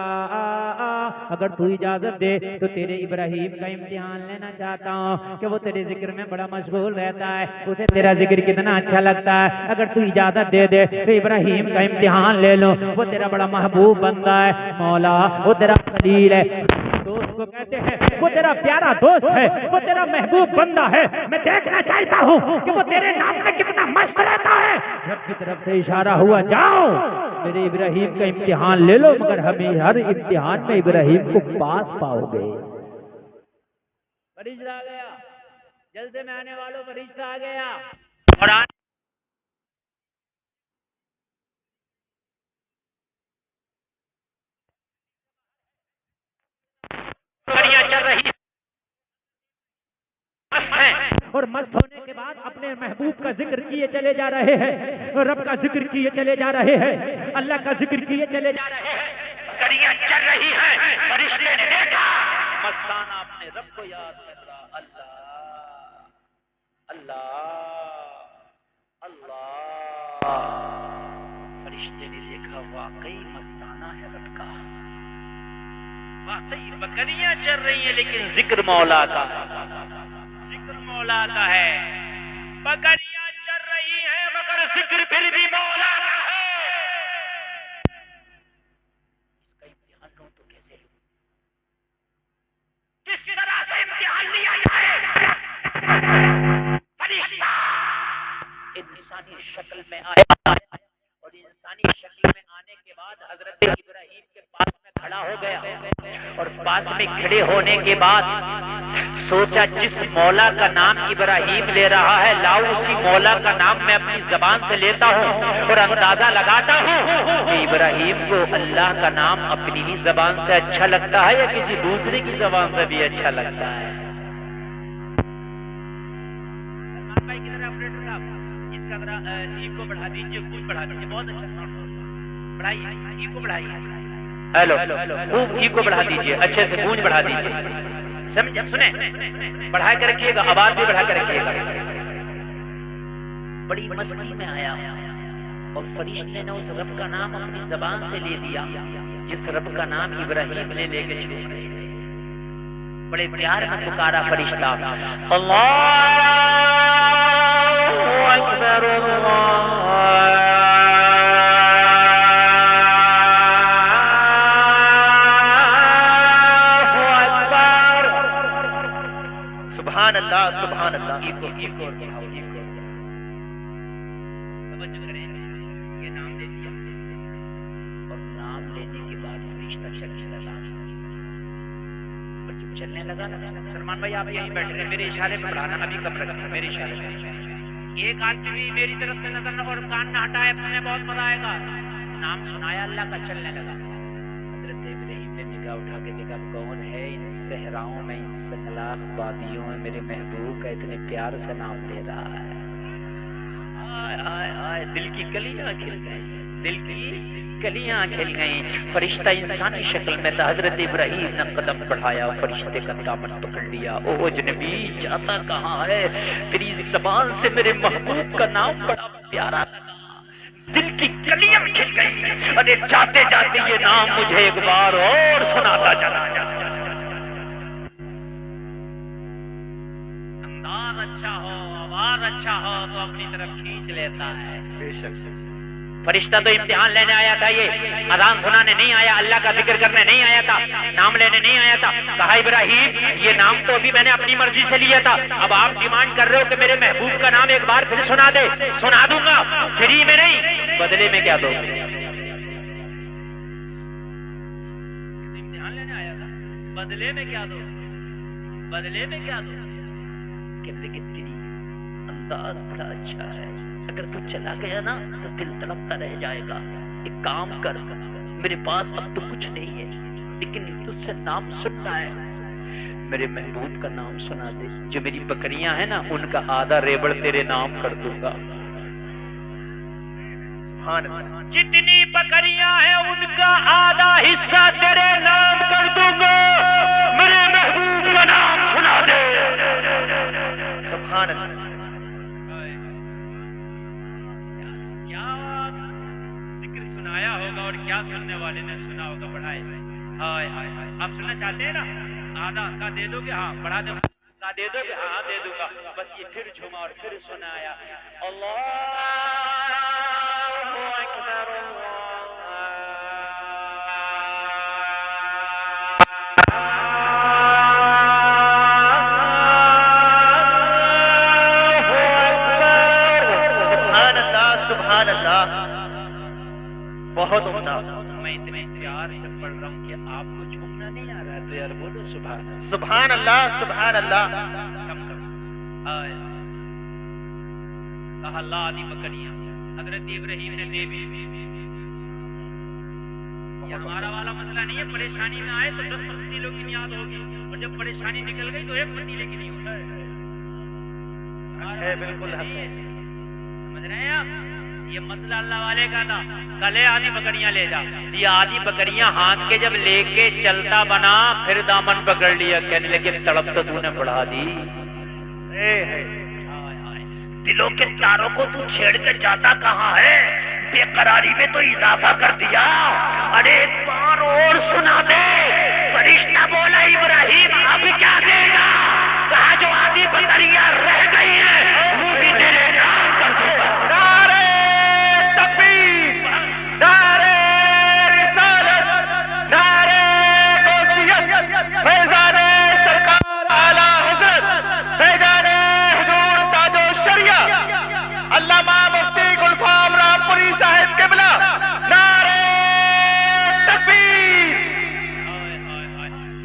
अगर तू इजाजत दे तो तेरे इब्राहिम का इम्तिहान लेना चाहता हूँ कि वो तेरे जिक्र में बड़ा मशगूल रहता है, उसे तेरा जिक्र कितना अच्छा लगता है। अगर तू इजाजत दे दे तो इब्राहिम का इम्तिहान ले लो, वो तेरा बड़ा महबूब बंदा है मौला, वो तेरा खलील है, दोस्त को कहते हैं वो तेरा प्यारा दोस्त है, वो तेरा महबूब बंदा है। मैं देखना चाहता हूँ कि वो तेरे नाम में कितना मस्त रहता है। रब की तरफ से इशारा हुआ जाओ मेरे इब्राहिम का इम्तिहान ले लो, मगर हमें हर इम्तिहान में इब्राहिम को पास पाओगे। फरिश्ता आ गया, जलसे में आने वालों फरिश्ता आ गया और चल रही मस्त है और मस्त होने के बाद अपने महबूब का जिक्र किए चले जा रहे हैं, रब का जिक्र किए चले जा रहे हैं, अल्लाह का जिक्र किए चले जा रहे हैं, कड़ियां चल रही हैं। फरिश्ते ने देखा मस्ताना अपने रब को याद कर रहा, अल्लाह अल्लाह अल्लाह। फरिश्ते ने देखा वाकई मस्ताना है रब का, वाकई बकरियां चल रही हैं लेकिन जिक्र मौला का, जिक्र मौला का है। बकरियां चल रही हैं मगर जिक्र फिर भी मौला का है। इसका इम्तिहान लूं तो कैसे लूं, किस तरह से इम्तिहान लिया जाए। फरिश्ता इंसानी शक्ल में आया और इंसानी शक्ल में आने के बाद हजरत इब्राहिम के पास में खड़ा हो गया और पास में खड़े होने के बाद सोचा जिस मौला का नाम इब्राहिम ले रहा है लाओ उसी मौला का नाम मैं अपनी जबान से लेता हूँ और अंदाजा लगाता हूँ कि इब्राहिम को अल्लाह का नाम अपनी ही जबान से अच्छा लगता है या किसी दूसरे की जबान से भी अच्छा लगता है। सलमान भाई किधर ऑपरेटर साहब, इसका जरा इको बढ़ा दीजिए, कुछ बढ़ा दीजिए, बहुत अच्छा साउंड बढ़ाइए, इको बढ़ाइए, हेलो खूब इको बढ़ा दीजिए, अच्छे से गूंज बढ़ा दीजिए, समझ सुने, बढ़ा कर रखिएगा, आवाज भी बढ़ा कर रखिएगा। बड़ी मस्ती में आया और फरिश्ते ने उस रब का नाम अपनी जबान से ले दिया जिस रब का नाम इब्राहिम ने लेके छोड़ रहे थे। बड़े प्यार में पुकारा फरिश्ता, अल्लाह अकबर अल्लाह सुभान अल्लाह। इको इको इको तवज्जो करें, ये नाम ले दिया और नाम लेने के बाद फरिश्ता चलने लगा और जब चलने लगा ना, सलमान भाई आप यहीं बैठे हैं, मेरे इशारे में बढ़ाना, अभी कम रखना मेरे इशारे में। एक आदमी भी मेरी तरफ से नजर न और कान न हटाए, सुने बहुत मजा आएगा। नाम सुनाया अल्लाह का, चलने लगा। हजरत इब्राहिम ने निगाह उठा के देखा कौन है इन सहराओं में, इन सखलाख वादियों में मेरे महबूब का इतने प्यार से नाम ले रहा है। आय आय आय, दिल की कलियां खिल गई, दिल की कलियां खिल गई। फरिश्ता इंसानी शक्ल में था। हजरत इब्राहिम ने कदम बढ़ाया, फरिश्ते का दामन पकड़ लिया। ओ अजनबी जाता कहाँ है, तेरी जबान से मेरे महबूब का नाम बड़ा प्यारा लगा, दिल की कलियां खिल गई। अरे जाते जाते ये नाम मुझे एक बार और सुनाता चला जा। अंदाज अच्छा हो, आवाज अच्छा हो तो अपनी तरफ खींच लेता है। बेशक फरिश्ता तो इम्तिहान लेने आया था, ये अजान सुनाने नहीं आया, अल्लाह का जिक्र करने नहीं आया था, नाम लेने नहीं आया था। कहा इब्राहिम ये नाम तो अभी मैंने अपनी मर्जी से लिया था, अब आप डिमांड कर रहे हो कि मेरे महबूब का नाम एक बार फिर सुना दे। सुना दूंगा, फ्री में नहीं, बदले में क्या दोगे? इम्तिहान लेने आया था, बदले में क्या दो, बदले में क्या दो? लेकिन तेरी अंदाज बड़ा अच्छा है, अगर तू चला गया ना तो दिल तड़पता रह जाएगा। एक काम कर, मेरे पास अब तो कुछ नहीं है, लेकिन तुझसे नाम सुनना है, मेरे महबूब का नाम सुना दे। जो मेरी बकरियां हैं ना, उनका आधा रेबड़ तेरे नाम कर दूंगा। जितनी बकरियां हैं उनका आधा हिस्सा तेरे नाम कर दूंगा, मेरे महबूब का नाम सुना दे। सुभान अल्लाह। क्या सुनने वाले ने सुना होगा, बढ़ाए। हाय हाय हाय, आप सुनना चाहते हैं ना? आधा का दे दोगे? हाँ बढ़ा दो। का दे दोगे? हाँ दे दूंगा। बस ये फिर झूमा और फिर सुनाया। अल्लाहु अकबर, सुभान अल्लाह, बहुत उम्दा। मैं इतने प्यार से पढ़ रहा हूँ कि आपको झूमना नहीं आ रहा है, तो यार बोलो सुभान अल्लाह। सुभान अल्लाह, सुभान अल्लाह। कम करो। हाय कहा ला आदि बकरियां, हजरत इब्राहिम ने दे दी। ये हमारा वाला मसला नहीं है, परेशानी में आए तो 10 पतीलों की याद होगी, और जब परेशानी निकल गई तो एक पतीले की नहीं होता है। बिल्कुल समझ रहे हैं आप? ये मसला अल्लाह वाले का था। कल आधी बकरियां ले जा, ये आधी बकरियां हाँक के जब लेके चलता बना, फिर दामन पकड़ लिया, कहने लगे तड़प तो तूने बढ़ा दी। दिलों के तारों को तू छेड़ के जाता कहाँ है? बेकरारी में तो इजाफा कर दिया। अरे एक बार और सुना दे। फरिश्ता बोला इब्राहिम अब क्या देगा? कहा जो आधी बकरियां रह गई हैं वो भी तेरे नाम कर दूंगा। नारे तकबीर, नारे रिसालत, नारे गौसियत, फैजाने सरकार आला हज़रत, फैजाने हुजूर ताजो शरिया अल्लामा मुफ्ती गुलफाम रामपुरी साहिब क़िबला, नारे तकबीर।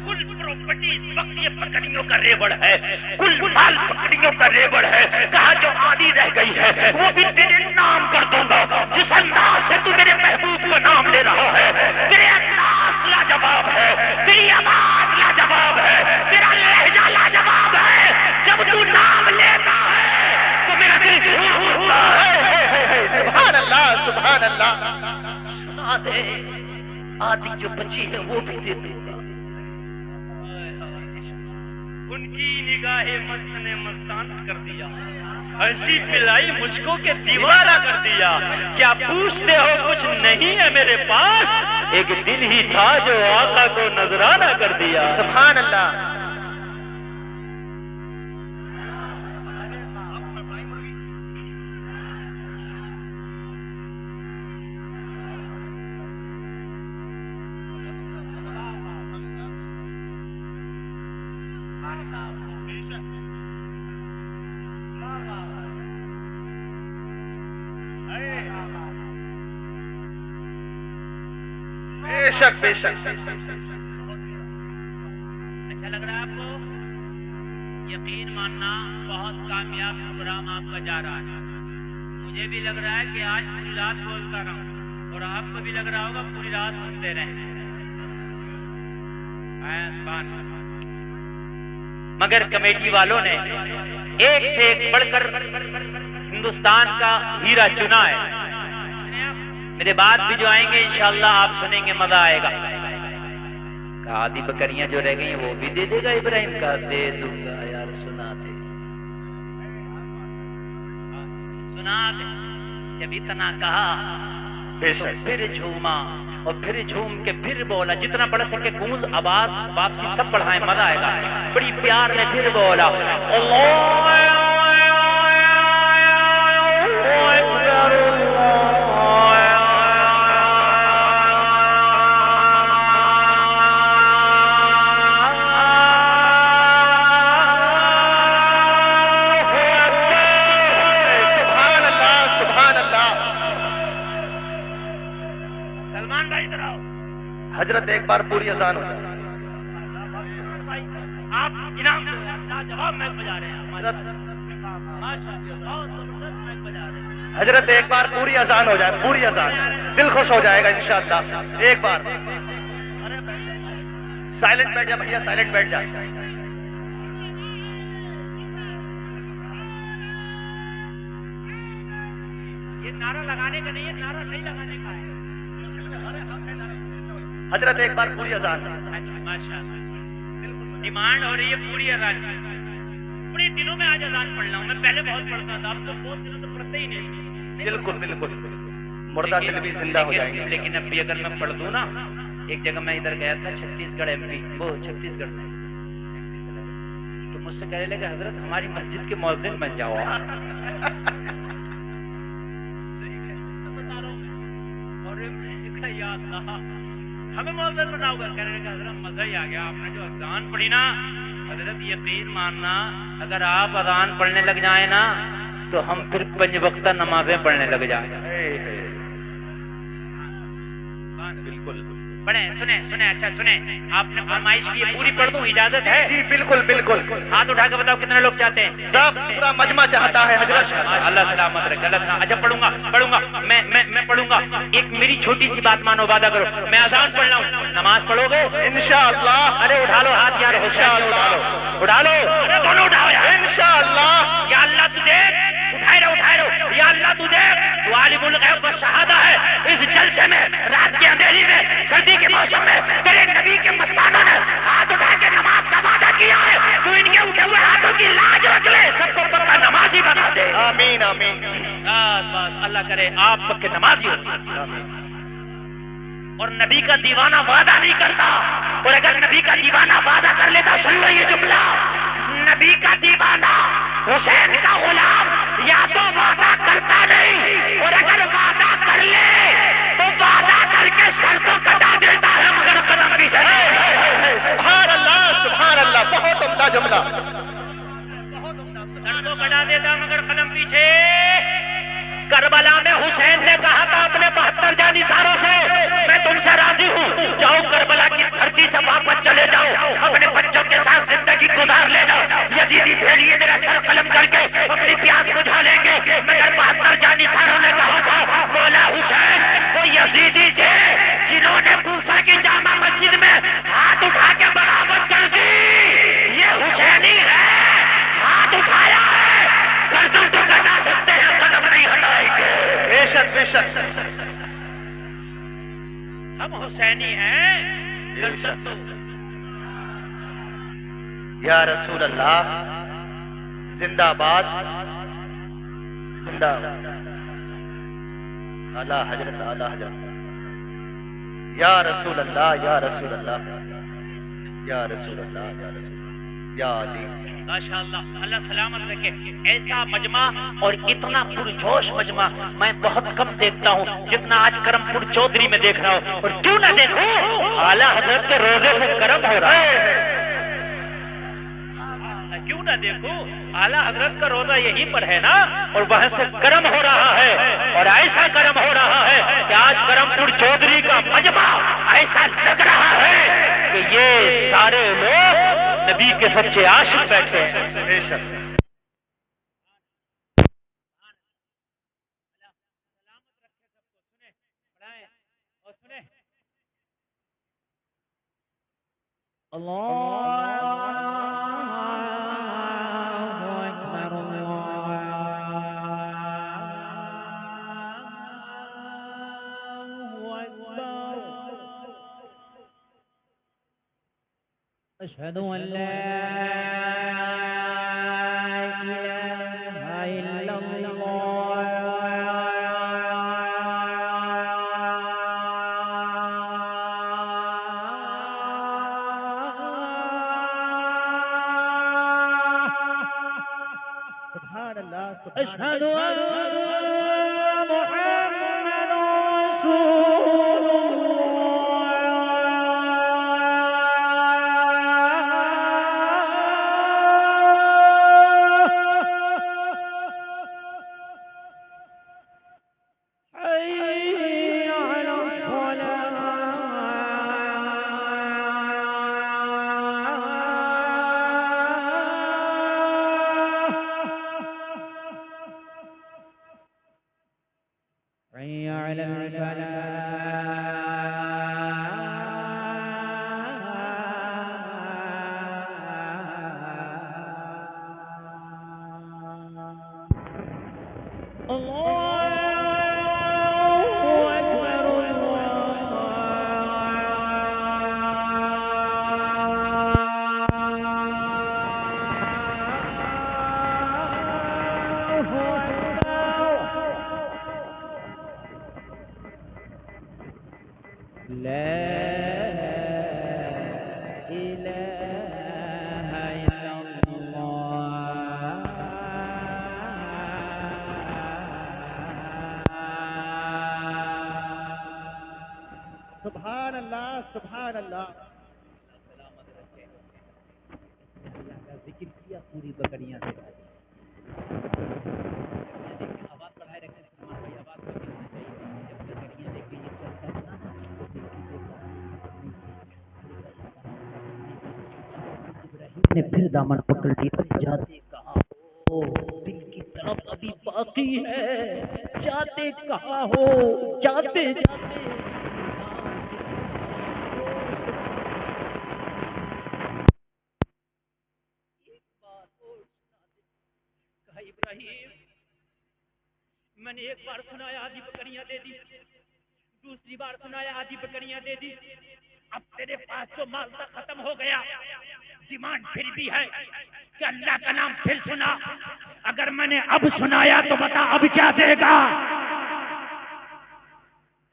कुल प्रॉपर्टी इस वक्त ये बकरियों का रेवड़ है, कुल माल बकरियों का रेवड़ है। कहा जो आधी रह गई है वो भी तेरे नाम कर दूंगा। जिस अंदाज से तू मेरे महबूब का नाम ले रहा है, तेरे अंदाज लाजवाब है, तेरी आवाज लाजवाब है, तेरा लहजा लाजवाब है। जब तू नाम लेता है तो मेरा दिल झूमता है। सुभान अल्लाह, सुभान अल्लाह। सुना दे, आधी जो बची है वो भी दे दूंगा। उनकी निगाहे मस्त ने मस्ताना कर दिया, ऐसी पिलाई मुझको के दीवाना कर दिया। क्या पूछते हो कुछ नहीं है मेरे पास? एक दिल ही था जो आका को नजराना कर दिया। सुभान अल्लाह। बेशक बेशक। अच्छा लग रहा है आपको? यकीन मानना बहुत कामयाब प्रोग्राम आपका जा रहा है। मुझे भी लग रहा है कि आज पूरी रात बोलता रहूं, और आपको भी लग रहा होगा पूरी रात सुनते रहें। मगर कमेटी वालों ने एक से एक बढ़कर हिंदुस्तान का हीरा चुना है। मेरे बाद भी जो आएंगे इंशाअल्लाह आप सुनेंगे, मजा आएगा। आधी बकरियां जो रह गई वो भी दे देगा इब्राहिम? का दे दूंगा यार। सुना दे, सुना दे। जब इतना कहा फिर झूमा, और फिर झूम के फिर बोला। जितना पढ़ सके गूंज आवाज वापसी सब पढ़ाए, मजा आएगा। बड़ी प्यार ने फिर बोला हजरत एक बार पूरी अजान हो जाए। आप इनाम लाजवाब मैच बजा रहे हैं। हजरत एक बार पूरी अजान हो जाए, पूरी अजान, दिल खुश हो जाएगा इंशाअल्लाह। एक बार साइलेंट बैठ जा भैया, साइलेंट बैठ जा। ये नारा लगाने का नहीं है, नारा नहीं लगाने का है। हजरत एक बार पूरी अजान। अच्छा माशाअल्लाह, डिमांड हो रही है पूरी अजान की। बड़े दिनों में आज अजान पढ़ रहा हूँ। मैं पहले बहुत पढ़ता था, अब तो बहुत दिनों से पढ़ते ही नहीं। बिल्कुल बिल्कुल। मुर्दा दिल भी जिंदा हो जाएंगे। लेकिन अब भी अगर मैं पढ़ दूं ना, एक जगह मैं इधर गया था छत्तीसगढ़ एमपी, वो छत्तीसगढ़ में, तो मुझसे कहने लगे हजरत हमारी मस्जिद के मौज़िन बन जाओ आप। और मैंने कहा या अल्लाह हमें मौज़िन बनाओगे? कहने लगे हजरत मजा ही आ गया, आपने जो अज़ान पढ़ी ना, हजरत यकीन मानना अगर आप अज़ान पढ़ने लग जाए ना तो हम फिर 5 वक्ता नमाजें पढ़ने लग जाए। बिल्कुल पढ़े, सुने सुने, अच्छा सुने, आपने फरमाइश की पूरी पढ़ दूं, इजाजत है? जी बिल्कुल बिल्कुल। हाथ उठा के बताओ कितने लोग चाहते हैं? सब पूरा मजमा चाहता है हजरत। अल्लाह सलामत रखे, अल्लाह सलामत। अच्छा पढ़ूंगा पढ़ूंगा, मैं पढ़ूंगा। एक मेरी छोटी सी बात मानो, वादा करो, मैं अजान पढ़ रहा हूँ, नमाज पढ़ोगे इंशाअल्लाह। अरे उठा लो हाथ यार, होशियार उठा लो, अरे दोनों उठाओ यार। इंशाअल्लाह। या अल्लाह तू देख, उठाए रहो, या अल्लाह तू देख, तू आलिमुल गैब व शहादा है। इस जलसे में, रात के अंधेरी में, सर्दी के मौसम में तेरे नबी के मस्ताना ने हाथ उठा के नमाज का वादा किया है। तू इनके उठे हुए हाथों की लाज रख ले, सबको पक्का नमाजी बना दे। आमीन आमीन। बस बस, अल्लाह करे आप पक्के नमाजी हो। और नबी का दीवाना वादा नहीं करता, और अगर नबी का दीवाना वादा कर लेता, सुन लो ये जुमला, नबी का दीवाना हुसैन का गुलाम या तो वादा करता नहीं, और अगर वादा कर ले तो वादा करके सर को कटा देता है मगर कदम पीछे नहीं। सुभान अल्लाह, बहुत उम्दा जुमला। सर को कटा देता मगर कदम पीछे। करबला में हुसैन ने कहा था अपने 72 जानिसारों से, मैं तुमसे राजी हूँ, जाओ करबला की धरती से वापस चले जाओ, अपने बच्चों के साथ जिंदगी गुजार लेना। यजीदी भेड़िए मेरा सर कलम करके अपनी प्यास बुझा लेंगे, मगर 72 जानिसारों ने कहा था मौला हुसैन वो यजीदी थे जिन्होंने कूफा की जामा मस्जिद में हाथ उठा के बगावत कर दी। ये हुसैनी है, हाथ उठाया है, गर्दन तो कटा सकते हैं, कदम नहीं हटाएंगे। बेशक बेशक। हम हुसैनी हैं, गर्दन तो। या रसूल अल्लाह, जिंदाबाद जिंदाबाद। आला हजरत, आला हजरत। या रसूल अल्लाह, या रसूल अल्लाह, या रसूल अल्लाह, या रसूल, या अली। माशाअल्लाह, अल्लाह सलामत रखे। ऐसा मजमा और इतना पुरजोश मजमा मैं बहुत कम देखता हूँ जितना आज करमपुर चौधरी में देख रहा हूँ। और क्यों ना देखूं, आला हजरत के रोजे से करम हो रहा है। क्यों ना देखूं, आला हजरत का रोजा यहीं पर है ना, और वहां से करम हो रहा है। और ऐसा करम हो रहा है कि आज करमपुर चौधरी का मजमा ऐसा लग रहा है कि ये सारे लोग नबी के सच्चे आशिक बैठे हैं। बेशक। अशहदु अल्ला इलाहा इल्लल्लाह, अशहदु अन्ना मुहम्मदुर रसूलुल्लाह। सुभान अल्लाह, सुभान अल्लाह। सलामत रखे। अल्लाह का जिक्र किया, पूरी बकरियां से आवाज बढ़ाए रखें सलमान भाई, आवाज कम होना चाहिए। जब बकरियां लेके ये चलता था ना तो दिल की इब्राहिम ने फिर दामन पकड़ लिया, जाते कहाँ हो, दिल की तड़प अभी बाकी है, जाते कहाँ हो, जाते जाते इब्राहिम, मैंने एक बार सुनाया आधी बकरियां दे दी, दूसरी बार सुनाया आधी बकरियां दे दी, अब तेरे पास जो माल था खत्म हो गया, डिमांड फिर भी है कि अल्लाह का नाम फिर सुना। अगर मैंने अब सुनाया तो बता अब क्या देगा?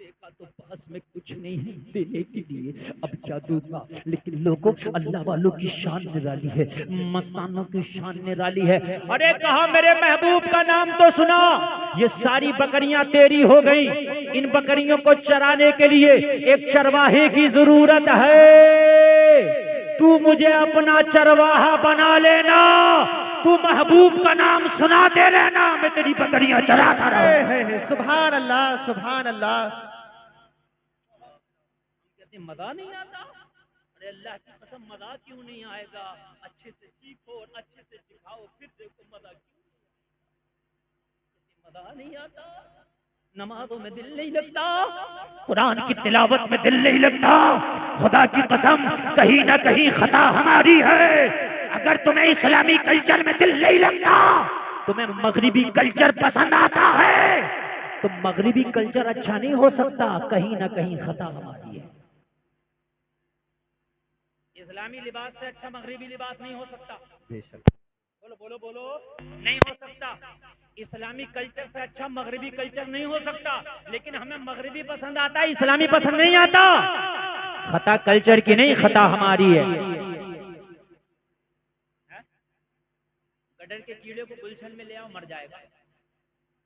देखा तो पास में कुछ नहीं है देने के लिए, अब क्या दूंगा? लेकिन लोगों, अल्लाह वालों की शान निराली है, मस्तानों की शान निराली है। अरे कहा मेरे महबूब का नाम तो सुना, ये सारी बकरियां तेरी हो गई, इन बकरियों को चराने के लिए एक चरवाहे की जरूरत है, तू मुझे अपना चरवाहा बना लेना, तू महबूब का नाम सुनाते रहना, मैं तेरी बकरियां चराता रहूं। सुभान अल्लाह, सुभान अल्लाह। मजा नहीं आता? अरे अल्लाह की कसम मजा क्यों नहीं आएगा? अच्छे से सीखो और अच्छे से सिखाओ, फिर देखो मजा क्यों मजा नहीं आता। नमाजों में दिल नहीं लगता, कुरान की तिलावत में दिल नहीं लगता, खुदा की कसम कहीं ना कहीं खता हमारी है। अगर तुम्हें इस्लामी कल्चर में दिल नहीं लगता, तुम्हें मगरिबी कल्चर पसंद आता है, तो मगरिबी कल्चर अच्छा नहीं हो सकता, कहीं ना कहीं खता हमारी है। इस्लामी लिबास से अच्छा मगरिबी लिबास नहीं हो सकता। बेशक। बोलो बोलो बोलो, नहीं हो सकता। इस्लामी कल्चर से अच्छा मगरिबी कल्चर नहीं हो सकता, लेकिन हमें मगरिबी पसंद आता है, इस्लामी पसंद नहीं आता। खता कल्चर की नहीं, खता हमारी है। गडर के कीड़े को गुलशन में ले आओ, मर जाएगा,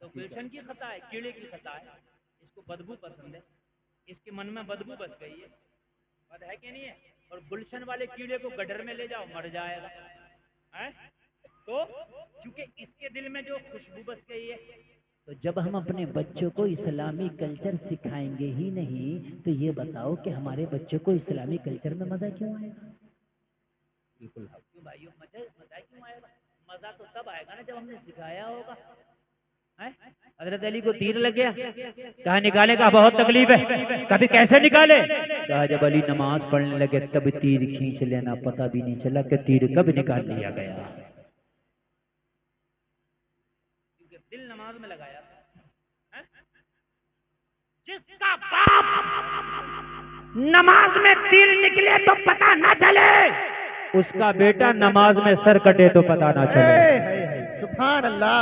तो गुलशन की खता है, कीड़े की खता है। इसको बदबू पसंद है, इसके मन में बदबू बस गई है, बात है कि नहीं है? और गुलशन वाले कीड़े को गडर में ले जाओ, मर जाएगा है? तो क्योंकि इसके दिल में जो खुशबू बस गई है। तो जब हम अपने बच्चों को इस्लामी कल्चर सिखाएंगे ही नहीं, तो ये बताओ कि हमारे बच्चों को इस्लामी कल्चर में मजा क्यों आएगा? बिल्कुल क्यों भाइयों, मजा क्यों आएगा? मजा तो तब आएगा ना जब हमने सिखाया होगा। हजरत अली को तीर लग गया, कहा निकाले, का बहुत तकलीफ है, कभी कैसे निकाले? कहा जब अली नमाज पढ़ने लगे तब तीर खींच लेना, पता भी नहीं चला कि तीर कब निकाल लिया गया, क्योंकि दिल नमाज में लगाया था। जिसका बाप नमाज में तीर निकले तो पता ना चले, उसका बेटा नमाज में सर कटे तो पता ना चले। सुभान अल्लाह,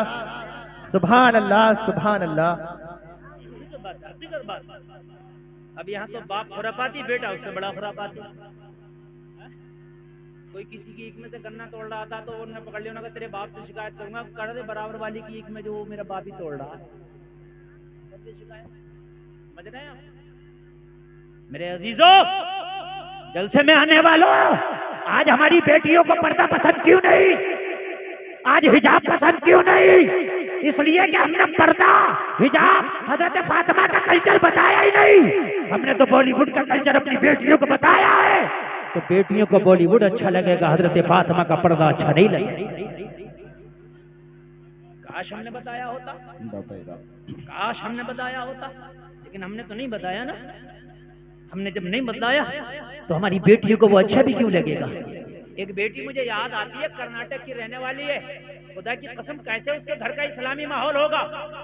सुभान अल्लाह, सुभान अल्लाह। अब यहाँ तो बाप खुरापाती, बेटा उससे बड़ा खुरापाती। कोई किसी की ईख में से गन्ना तोड़ रहा था तो उन्होंने पकड़ लिया, तेरे बाप से शिकायत करूंगा, कर दे बराबर वाली की ईख में जो मेरा बाप ही तोड़ रहा है। समझ रहे हैं मेरे अजीजों, जलसे में आने वालों, आज हमारी बेटियों को पर्दा पसंद क्यों नहीं? आज हिजाब पसंद क्यों नहीं? इसलिए कि हमने पर्दा, हिजाब, हजरत फातिमा का कल्चर बताया ही नहीं। हमने तो बॉलीवुड का कल्चर अपनी बेटियों को बताया है, तो बेटियों को बॉलीवुड अच्छा लगेगा, हजरत फातिमा का पर्दा अच्छा नहीं लगेगा। काश हमने बताया होता, काश हमने बताया होता, लेकिन हमने तो नहीं बताया ना। हमने जब नहीं बताया तो हमारी बेटियों को वो अच्छा भी क्यों लगेगा? एक बेटी मुझे याद आती है, कर्नाटक की रहने वाली है, खुदा की कसम कैसे उसके घर का इस्लामी माहौल होगा,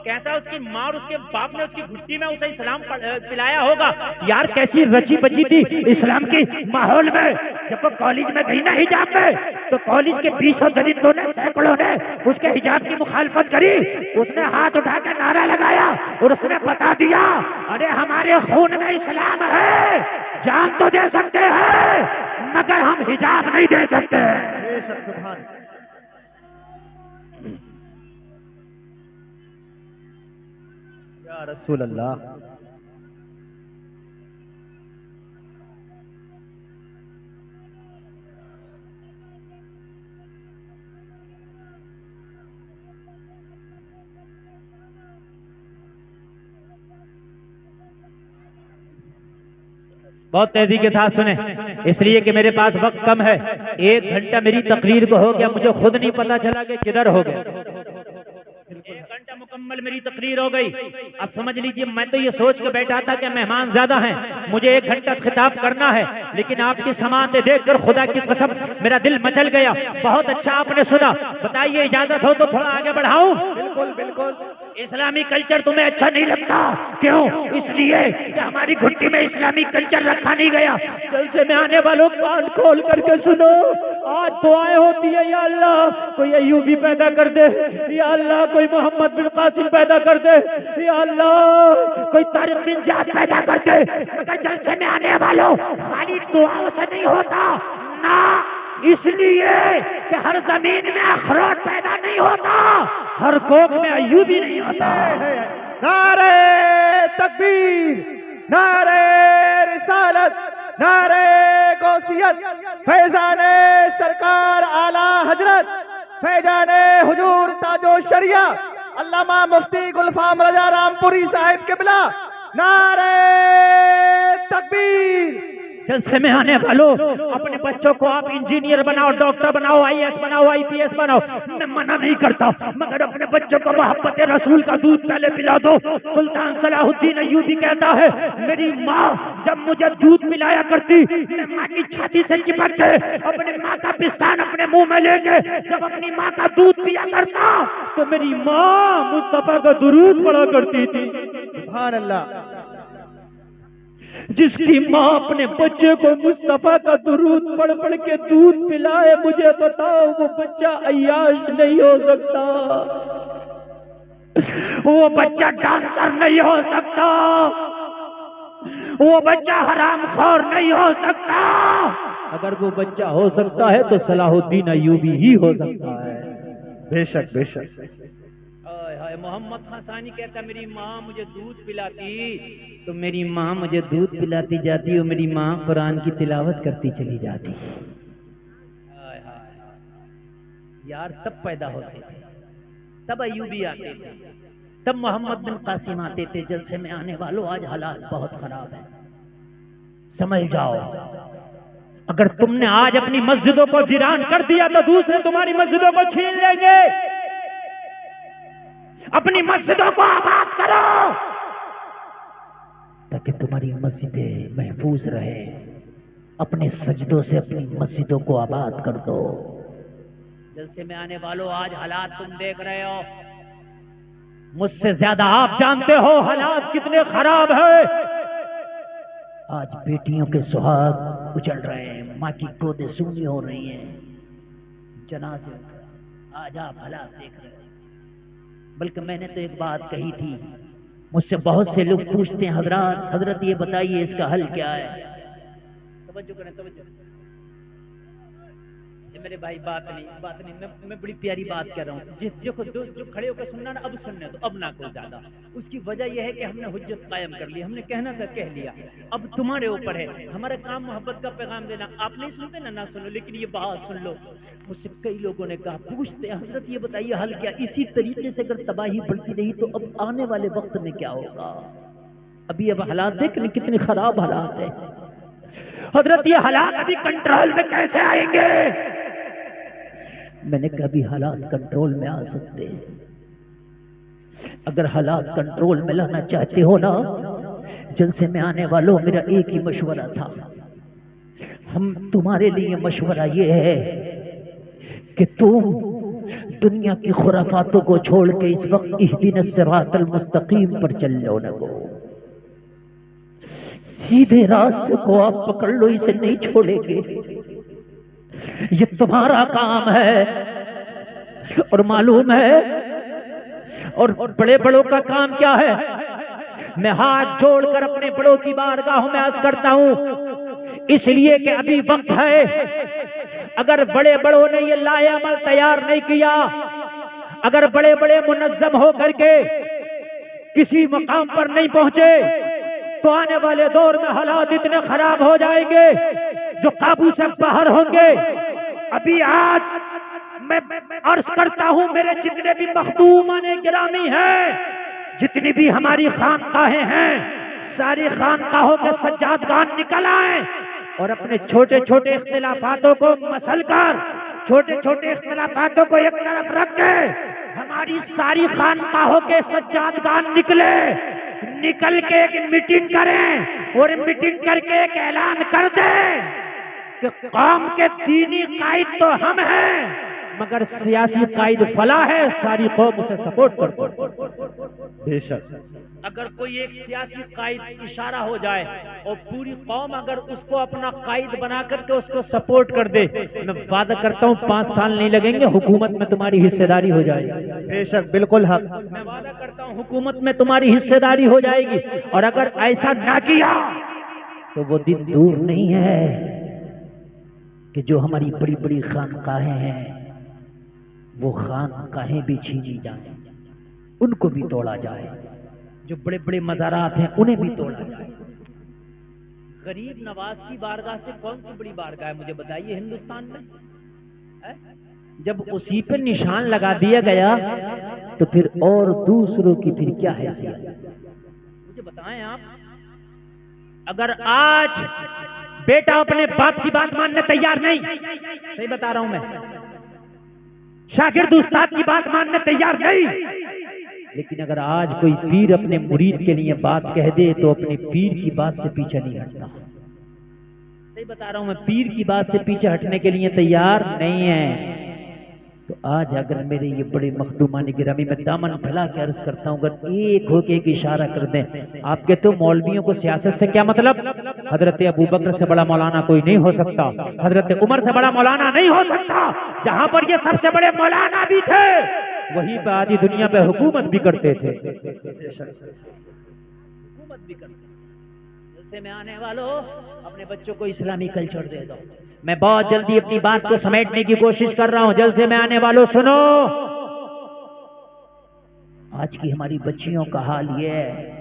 कैसा उसकी माँ और उसके बाप ने उसकी घुट्टी में उसे इस्लाम पिलाया होगा। यार कैसी रची बची थी इस्लाम की माहौल में। जब वो कॉलेज में गई ना हिजाब में, तो कॉलेज के 20 दरिंदों ने, सैकड़ों ने उसके हिजाब की मुखालफत करी। उसने हाथ उठाकर नारा लगाया और उसने बता दिया, अरे हमारे खून में इस्लाम है, जान तो दे सकते हैं मगर हम हिजाब नहीं दे सकते। या रसूल अल्लाह। बहुत तेजी के साथ सुने, इसलिए कि मेरे पास वक्त कम है। 1 घंटा मेरी तकरीर को हो गया, मुझे खुद नहीं पता चला कि किधर हो गया। 1 घंटा मुकम्मल मेरी तकरीर हो गई। अब समझ लीजिए, मैं तो ये सोच के बैठा था कि मेहमान ज्यादा हैं, मुझे 1 घंटा खिताब करना है, लेकिन आपकी समाअतें देखकर खुदा की कसम मेरा दिल मचल गया। बहुत अच्छा आपने सुना। बताइए, इजाजत हो तो थोड़ा आगे बढ़ाऊं? बिल्कुल बिल्कुल। इस्लामी कल्चर तुम्हें अच्छा नहीं लगता? क्यों? इसलिए कि हमारी घुट्टी में इस्लामी कल्चर रखा नहीं गया। जलसे में आने वालों कान खोल करके सुनो, आज दुआएं होती है, या अल्लाह कोई अय्यूबी पैदा कर दे, या अल्लाह कोई मोहम्मद बिन कासिम पैदा कर दे, या अल्लाह कोई तारिक बिन ज़ियाद पैदा कर दे। मगर जलसे में आने वालों खाली दुआओं से नहीं होता ना, इसलिए कि हर जमीन में अखरोट पैदा नहीं होता, हर कोक में अय्यूबी नहीं होता। नारे तकबीर, नारे रिसालत, नारे गौसियत, फैजाने सरकार आला हजरत, फैजाने हुजूर ताजो शरिया अल्लामा मुफ्ती गुलफाम रजा रामपुरी साहिब किबला। नारे तकबीर। जलसे में आने वालों, अपने बच्चों को आप इंजीनियर बनाओ, डॉक्टर बनाओ, IAS बनाओ, IPS बनाओ, मैं मना नहीं करता, मगर अपने बच्चों को मोहब्बत रसूल का दूध पहले पिला दो। सुल्तान सलाहुद्दीन अय्यूबी कहता है, मेरी माँ जब मुझे दूध पिलाया करती, मैं माँ की छाती से चिपक के अपने माँ का पिस्तान अपने मुंह में लेके जब अपनी माँ का दूध पिया करता, तो मेरी माँ मुस्तफा का दुरूद पढ़ा करती थी। सुभान अल्लाह। जिसकी माँ अपने बच्चे को मुस्तफा का दुरूद पढ़ पढ़ के दूध पिलाए, मुझे बताओ वो बच्चा अय्याश नहीं हो सकता, वो बच्चा डांसर नहीं हो सकता, वो बच्चा हरामखोर नहीं हो सकता। अगर वो बच्चा हो सकता है तो सलाहुद्दीन अय्यूबी ही हो सकता है। बेशक बेशक। हाय मोहम्मद हसानी कहता, मेरी माँ मुझे दूध पिलाती, तो मेरी माँ मुझे दूध पिलाती जाती और मेरी माँ कुरान की तिलावत करती चली जाती। हाय हाय यार, तब पैदा होते थे, तब अय्यूबी आते थे, तब मोहम्मद बिन कासिम आते थे। जलसे में आने वालों, आज हालात बहुत खराब है, समझ जाओ। अगर तुमने आज अपनी मस्जिदों को वीरान कर दिया तो दूसरे तुम्हारी मस्जिदों को छीन लेंगे। अपनी मस्जिदों को आबाद करो ताकि तुम्हारी मस्जिदें महफूज रहे। अपने सजदों से अपनी मस्जिदों को आबाद कर दो। जलसे में आने वालों, आज हालात तुम देख रहे हो, मुझसे ज्यादा आप जानते हो हालात कितने खराब है। आज बेटियों के सुहाग उजड़ रहे हैं, माँ की गोदें सूनी हो रही हैं, जनाजे। आज आप हालात देख रहे हो। बल्कि मैंने तो एक बात कही थी, मुझसे बहुत से लोग पूछते हैं, हजरत ये बताइए इसका हल क्या है। तवज्जो करें, तवज्जो। ये मेरे भाई बात नहीं, मैं बड़ी प्यारी बात कह रहा हूँ। जो खड़े होकर सुनना ना, अब सुनने तो अब ना कोई ज्यादा। उसकी वजह यह है कि हमने हुज्जत कायम कर ली, हमने कहना था कह लिया, अब तुम्हारे ऊपर है। हमारा काम मोहब्बत का पैगाम देना। आप नहीं सुनते ना सुनो, लेकिन ये बात सुन लो। मुझसे कई लोगों ने कहा, पूछते हजरत ये बताइए हल क्या। इसी तरीके से अगर तबाही बढ़ती रही तो अब आने वाले वक्त में क्या होगा। अभी अब हालात देख रहे कितने खराब हालात है। हजरत ये हालात अभी कंट्रोल में कैसे आएंगे। मैंने कहा अभी हालात कंट्रोल में आ सकते हैं। अगर हालात कंट्रोल में लाना चाहते हो ना, जलसे में आने वालों, मेरा एक ही मशवरा था। हम तुम्हारे लिए मशवरा ये है कि तुम दुनिया की खुराफातों को छोड़ के इस वक्त इहदिनस सिरातल मुस्तकीम पर चल लो ना। सीधे रास्ते को आप पकड़ लो, इसे नहीं छोड़ेंगे। ये तुम्हारा काम है और मालूम है। और बड़े बड़ों का काम क्या है। मैं हाथ जोड़कर अपने बड़ों की बारगाहों में अर्ज करता हूं, इसलिए कि अभी वक्त है। अगर बड़े बड़ों ने ये लाए अमल तैयार नहीं किया, अगर बड़े बड़े मुनज्जम होकर के किसी मकाम पर नहीं पहुंचे, तो आने वाले दौर में हालात इतने खराब हो जाएंगे जो काबू से बाहर होंगे। अभी आज मैं अर्ज करता हूं, मेरे जितने भी मखदूमान गिरामी हैं, जितनी भी हमारी खानकाहें हैं, सारी खानकाहों के सज्जादगान निकल आए और अपने छोटे छोटे इख्तिलाफातों को मसल कर, छोटे छोटे इख्तिलाफातों को एक तरफ रख के हमारी सारी खानकाहों के सज्जादगान निकले, निकल के एक मीटिंग करें और मीटिंग करके एक ऐलान कर दें कि कौम के दीनी कायद तो हम हैं मगर सियासी कायद फला है, सारी कौम उसे सपोर्ट करती। बेशक अगर कोई एक सियासी कायद इशारा हो जाए और पूरी कौम अगर उसको अपना कायद बना करके उसको सपोर्ट कर दे, मैं वादा करता हूँ 5 साल नहीं लगेंगे, हुकूमत में तुम्हारी हिस्सेदारी हो जाएगी। बेशक, बिल्कुल हक। मैं वादा करता हूँ हुकूमत में तुम्हारी हिस्सेदारी हो जाएगी। और अगर ऐसा ना किया तो वो दिन दूर नहीं है कि जो हमारी बड़ी बड़ी खानकाहें हैं वो खानकाहें भी छीनी जाए, उनको भी तोड़ा जाए, जो बड़े बड़े मज़ारात हैं उन्हें भी तोड़ा जाए। गरीब नवाज की बारगाह से कौन सी बड़ी बारगाह है मुझे बताइए हिंदुस्तान में है? जब उसी पे निशान लगा दिया गया तो फिर और दूसरों की फिर क्या हैसियत, मुझे बताएं आप। अगर आज बेटा अपने बाप की बात मानने तैयार नहीं, सही बता रहा हूं मैं, शागिर्द उस्ताद की बात मानने तैयार नहीं, लेकिन अगर आज कोई पीर अपने मुरीद के लिए बात कह दे तो अपने पीर की बात से पीछे नहीं हटता। सही बता रहा हूं मैं, पीर की बात से पीछे हटने के लिए तैयार नहीं है। तो आज अगर मेरे ये बड़े मखदूमानी गिरामी में दामन फैला के अर्ज करता हूँ, अगर एक होके एक इशारा कर दें। आप कहते हो मौलवियों को सियासत से क्या मतलब? हजरत अबू बकर से बड़ा मौलाना कोई नहीं हो सकता, हजरत उमर से बड़ा मौलाना नहीं हो सकता। जहां पर ये सबसे बड़े मौलाना भी थे वहीं पर आधी दुनिया पे हुकूमत भी करते थे, हुकूमत भी करते। जलसे में आने वालों, अपने बच्चों को इस्लामी कल्चर दे दो। मैं बहुत जल्दी अपनी बात को समेटने की कोशिश कर रहा हूं। जलसे में आने वालों सुनो, आज की हमारी बच्चियों का हाल ये है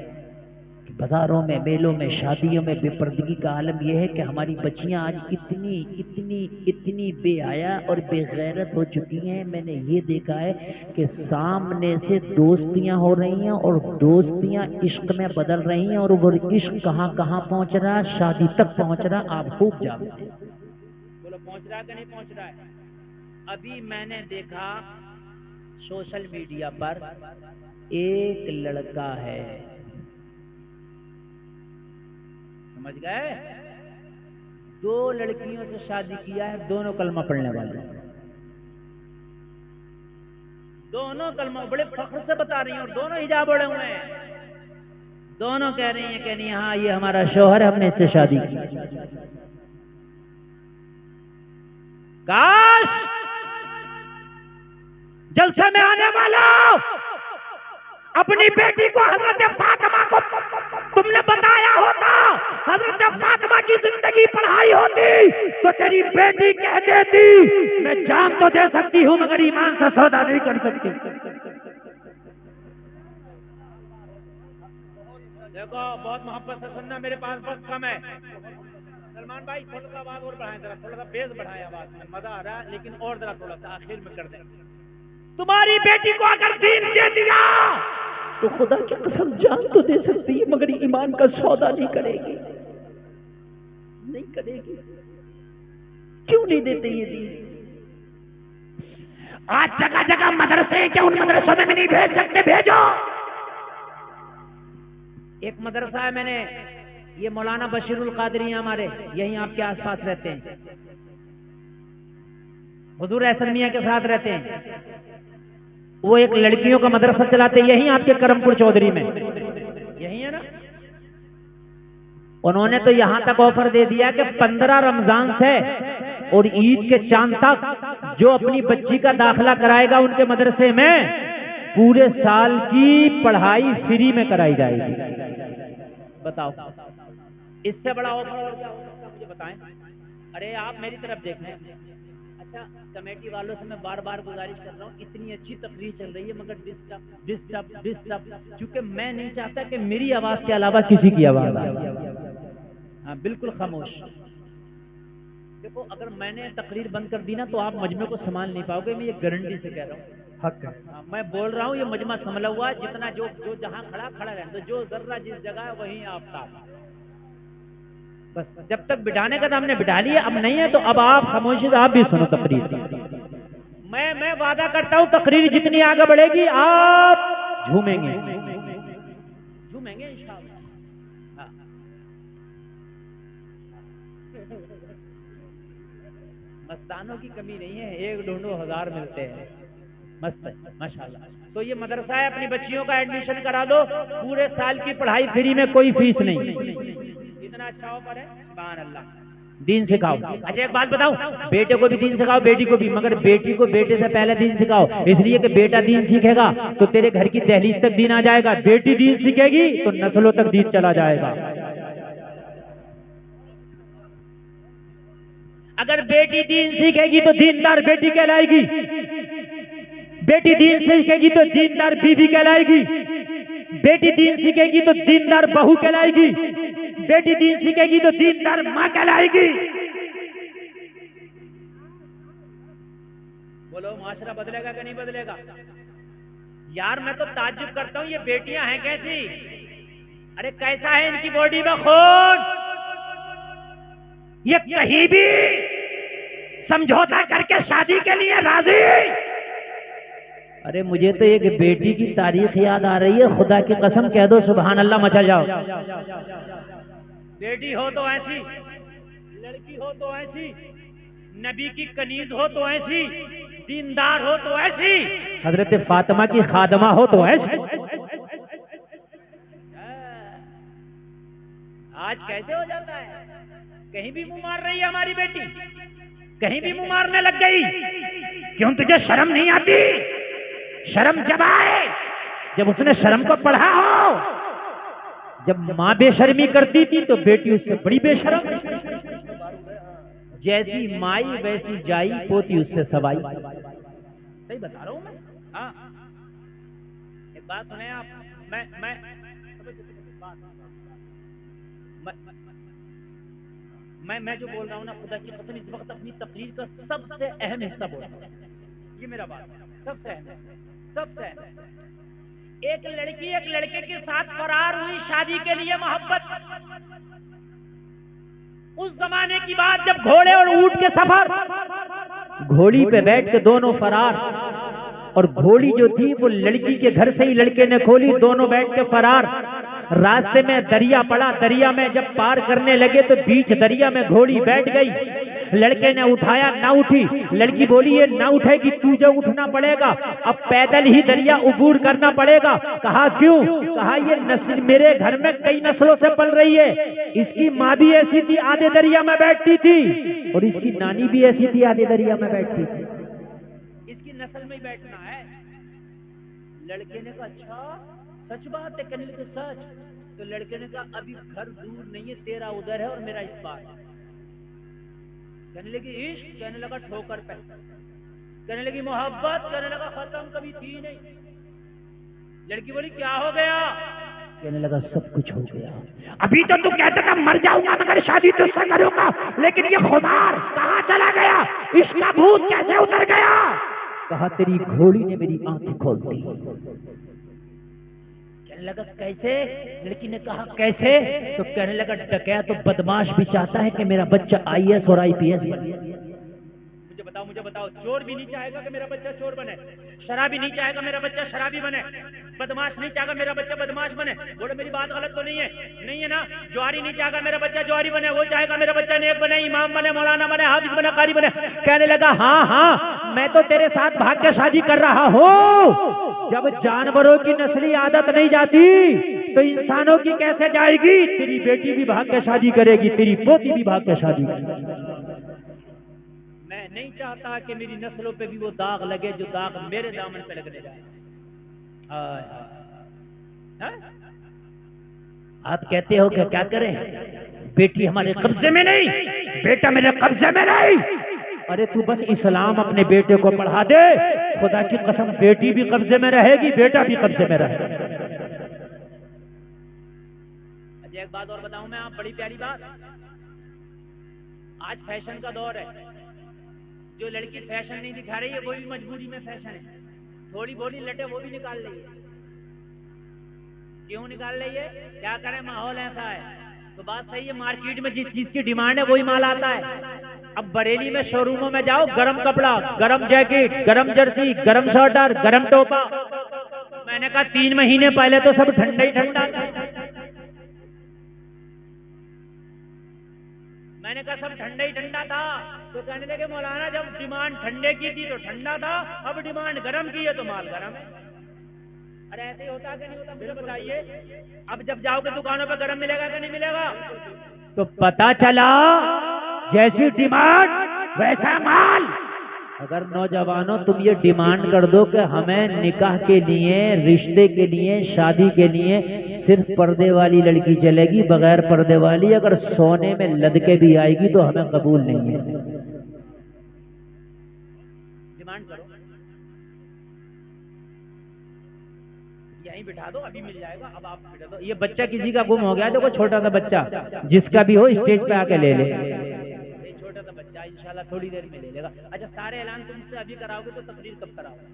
कि बाजारों में, मेलों में, शादियों में बेपर्दगी का आलम यह है कि हमारी बच्चियां आज इतनी इतनी इतनी बेहया और बेगैरत हो चुकी हैं। मैंने ये देखा है कि सामने से दोस्तियां हो रही हैं और दोस्तियां इश्क में बदल रही हैं और वो इश्क कहाँ कहाँ पहुंच रहा, शादी तक पहुंच रहा। आप खूब जानते हैं, बोलो पहुंच रहा है कि नहीं पहुंच रहा है? अभी मैंने देखा सोशल मीडिया पर एक लड़का है, समझ गए, 2 लड़कियों से शादी किया है, दोनों कलमा पढ़ने वाले, दोनों कलमा, बड़े फख्र से बता रही हैं और दोनों हिजाब ओढ़े हुए हैं। दोनों कह रही हैं, कहनी हाँ ये हमारा शौहर है, हमने इससे शादी की। काश जलसे में आने वाला अपनी बेटी को हजरत फातिमा को तुमने बताया होता, हजरत फातिमा की जिंदगी पढ़ाई होती तो तेरी बेटी कह देती मैं जान तो दे सकती हूं मगर ईमान से सौदा नहीं कर सकती। देखो बहुत मोहब्बत से सुनना, मेरे पास वक्त कम है। सलमान भाई थोड़ा सा आवाज और बढ़ाएं, जरा थोड़ा सा बेस बढ़ाएं आवाज में, मजा आ रहा है, लेकिन और जरा थोड़ा सा आखिर में कर दें। तुम्हारी बेटी को अगर दीन दे दिया तो खुदा की कसम जान तो दे सकती है मगर ईमान का सौदा नहीं करेगी, नहीं करेगी। क्यों नहीं देते ये दीन? आज जगह जगह मदरसे हैं, क्या उन मदरसों में नहीं भेज सकते? भेजो। एक मदरसा है, मैंने ये मौलाना बशीरुल कादरी हमारे यहीं आपके आसपास रहते हैं, हुजूर अहसन मियां के साथ रहते हैं। वो एक लड़कियों का मदरसा चलाते हैं यहीं आपके करमपुर चौधरी में, यही है ना। उन्होंने तो यहां तक ऑफर दे दिया कि 15 रमजान से और ईद के चांद तक जो अपनी बच्ची का दाखिला कराएगा उनके मदरसे में, पूरे साल की पढ़ाई फ्री में कराई जाएगी। बताओ इससे बड़ा ऑफर और क्या हो सकता है? मुझे बताएं। अरे आप मेरी तरफ देखें। अच्छा, कमेटी वालों से मैं बार बार गुजारिश कर रहा हूँ, इतनी अच्छी तकरीर चल रही है मगर डिस्टर्ब, क्योंकि मैं नहीं चाहता कि मेरी आवाज के अलावा किसी की आवाज आए। हाँ बिल्कुल खामोश। देखो अगर मैंने तकरीर बंद कर दी ना तो आप मजमे को संभाल नहीं पाओगे, मैं ये गारंटी से कह रहा हूँ। हक है। मैं बोल रहा हूँ ये मजमा संभला हुआ, जितना जो जो जहाँ खड़ा खड़ा रहने दो, जो जर्रा जिस जगह है वहीं आफ्ताब। बस जब तक बिठाने का था हमने बिठा लिया, अब नहीं है तो अब आप खामोशी से आप भी सुनो तकरीर। मैं वादा करता हूँ तकरीर जितनी आगे बढ़ेगी आप झूमेंगे इंशाअल्लाह। हाँ। मस्तानों की कमी नहीं है, 1-2 मिलते हैं मस्त माशाल्लाह। तो ये मदरसा है, अपनी बच्चियों का एडमिशन करा दो, पूरे साल की पढ़ाई फ्री में, कोई फीस नहीं। इतना अच्छा ऑफर है, सुभान अल्लाह। दीन सिखाओ। अच्छा एक बात बताऊं, बेटे को भी दीन सिखाओ, बेटी को भी, मगर बेटी को बेटे से पहले दीन सिखाओ, इसलिए कि बेटा दीन सीखेगा तो तेरे घर की दहलीज तक दीन आ जाएगा, बेटी दीन सीखेगी तो नस्लों तक दीन चला जाएगा। अगर बेटी दीन सीखेगी तो दीनदार बेटी कहलाएगी, बेटी दीन सीखेगी तो दीनदार बीवी कहलाएगी, बेटी दीन सीखेगी तो दीनदार बहू कहलाएगी, बेटी दीन सीखेगी तो दीनदार मां कहलाएगी। बोलो माशरा बदलेगा कि नहीं बदलेगा? यार मैं तो ताज्जुब करता हूं, ये बेटियां हैं कैसी? अरे कैसा है इनकी बॉडी में खून, ये कहीं भी समझौता करके शादी के लिए राजी। अरे मुझे तो एक बेटी की तारीख याद आ रही है, खुदा की कसम कह दो सुभान अल्लाह मचा जाओ। बेटी हो तो ऐसी, लड़की हो तो ऐसी, नबी की कनीज हो तो ऐसी, दीनदार हो तो ऐसी, हजरत फातिमा की खादमा हो तो ऐसी। आज कैसे हो जाता है, कहीं भी मुंह मार रही है हमारी बेटी, कहीं भी मुंह मारने लग गई। क्यों तुझे शर्म नहीं आती? शर्म जब आए जब उसने शर्म को पढ़ा हो। जब माँ बेशर्मी करती थी तो बेटी उससे बड़ी बेशर्म। जैसी माई वैसी जाई, पोती उससे सवाई। सही बता रहा हूं मैं। हाँ एक बात सुने आप, मैं जो बोल रहा हूँ ना, खुदा की कसम इस वक्त अपनी तकरीर का सबसे अहम हिस्सा बोल रहा हूँ। ये मेरा बात है, सबसे अहम, सबसे अहम। एक लड़की एक लड़के के साथ फरार हुई शादी के लिए, मोहब्बत। उस जमाने की बात जब घोड़े और ऊंट के सफर, घोड़ी पे बैठ के दोनों फरार, और घोड़ी जो थी वो लड़की के घर से ही लड़के ने खोली, दोनों बैठ के फरार। रास्ते में दरिया पड़ा, दरिया में जब पार करने लगे तो बीच दरिया में घोड़ी बैठ गई। लड़के ने उठाया, ना उठी। लड़की बोली ये ना उठेगी, तुझे उठना पड़ेगा, अब पैदल ही दरिया उबूर करना पड़ेगा। कहा क्यों? कहा ये नस्ल मेरे घर में कई नस्लों से पल रही है। इसकी माँ भी ऐसी थी, आधे दरिया में बैठती थी, और इसकी नानी भी ऐसी थी, आधे दरिया में बैठती थी। इसकी नस्ल में ही बैठना है। लड़के ने कहा अच्छा सच बात है? कहने लगे सच। तो लड़के ने कहा अभी घर दूर नहीं है, तेरा उधर है और मेरा इस पार। कहने लगी इश्क, कहने लगा ठोकर पे, कहने लगी मोहब्बत, कहने लगा खत्म, कभी थी नहीं। लड़की बोली क्या हो गया? कहने लगा सब कुछ हो गया। अभी तो तू कहता था मर जाऊंगा मगर शादी तुझसे करूंगा, लेकिन ये खुमार कहाँ चला गया? इश्क का भूत कैसे उतर गया? कहा तेरी घोड़ी ने मेरी आंखें खोल दी। कहने लगा कैसे? लड़की ने कहा कैसे? तो कहने लगा डकैत तो बदमाश भी चाहता है कि मेरा बच्चा IAS और IPS बने। मुझे बताओ, चोर भी नहीं चाहेगा कि मेरा बच्चा चोर बने, शराबी नहीं चाहेगा मेरा बच्चा शराबी बने, बदमाश नहीं चाहेगा मेरा बच्चा बदमाश बने। बोलो मेरी बात गलत तो नहीं है? नहीं है ना? ज्वारी नहीं चाहेगा मेरा बच्चा ज्वारी बने, वो चाहेगा मेरा बच्चा नेक बने, इमाम बने, मौलाना बने, हाफिज बने, कारी बने। कहने लगा हाँ, मैं तो तेरे साथ भाग्य शादी कर रहा हूँ। जब जानवरों की नस्ली आदत नहीं जाती तो इंसानों की कैसे जाएगी? तेरी बेटी भी भाग्य शादी करेगी, तेरी पोती भी भाग्य शादी करेगी। मैं नहीं चाहता कि मेरी नस्लों पे भी वो दाग लगे जो दाग मेरे दामन पे लगने जाए। आप कहते हो कि क्या करें? बेटी हमारे कब्जे में नहीं, बेटा मेरे कब्जे में नहीं। अरे तू बस इस्लाम अपने बेटे को पढ़ा दे, खुदा की कसम बेटी भी कब्जे में रहेगी, बेटा भी कब्जे में रहेगा। अच्छा एक बात और बताऊं मैं, आप बड़ी प्यारी बात। आज फैशन का दौर है, जो लड़की फैशन नहीं दिखा रही है वो भी मजबूरी में फैशन है। थोड़ी बोली लटे वो भी निकाल रही है। क्यों निकाल रही है? क्या करें, माहौल ऐसा है। तो बात सही है, मार्केट में जिस चीज की डिमांड है वही माल आता है। अब बरेली में शोरूमों में जाओ, गरम कपड़ा, गरम जैकेट, गरम जर्सी, गरम स्वेटर, गरम टोपा। मैंने कहा 3 महीने पहले तो सब ठंडा ही ठंडा था। मैंने कहा सब ठंडा ही ठंडा था। तो कहने लगे मौलाना जब डिमांड ठंडे की थी तो ठंडा था, अब डिमांड गरम की है तो माल गरम है। अरे ऐसे ही होता है कि नहीं होता, मुझे बताइए। अब जब जाओगे दुकानों पे गरम मिलेगा कि नहीं मिलेगा? तो पता चला जैसी डिमांड वैसा माल। अगर नौजवानों तुम ये डिमांड कर दो कि हमें निकाह के लिए, रिश्ते के लिए, शादी के लिए सिर्फ पर्दे वाली लड़की चलेगी, बगैर पर्दे वाली अगर सोने में लदके भी आएगी तो हमें कबूल नहीं है। डिमांड करो, यहीं बिठा दो, अभी मिल जाएगा। अब आप बिठा दो। ये बच्चा किसी का गुम हो गया, देखो छोटा सा बच्चा, जिसका भी हो स्टेज पे आके ले ले। छोटा सा बच्चा इंशाल्लाह थोड़ी देर में ले लेगा। अच्छा, सारे ऐलान तुमसे अभी कराओगे तो तकरीर कब कराओगे?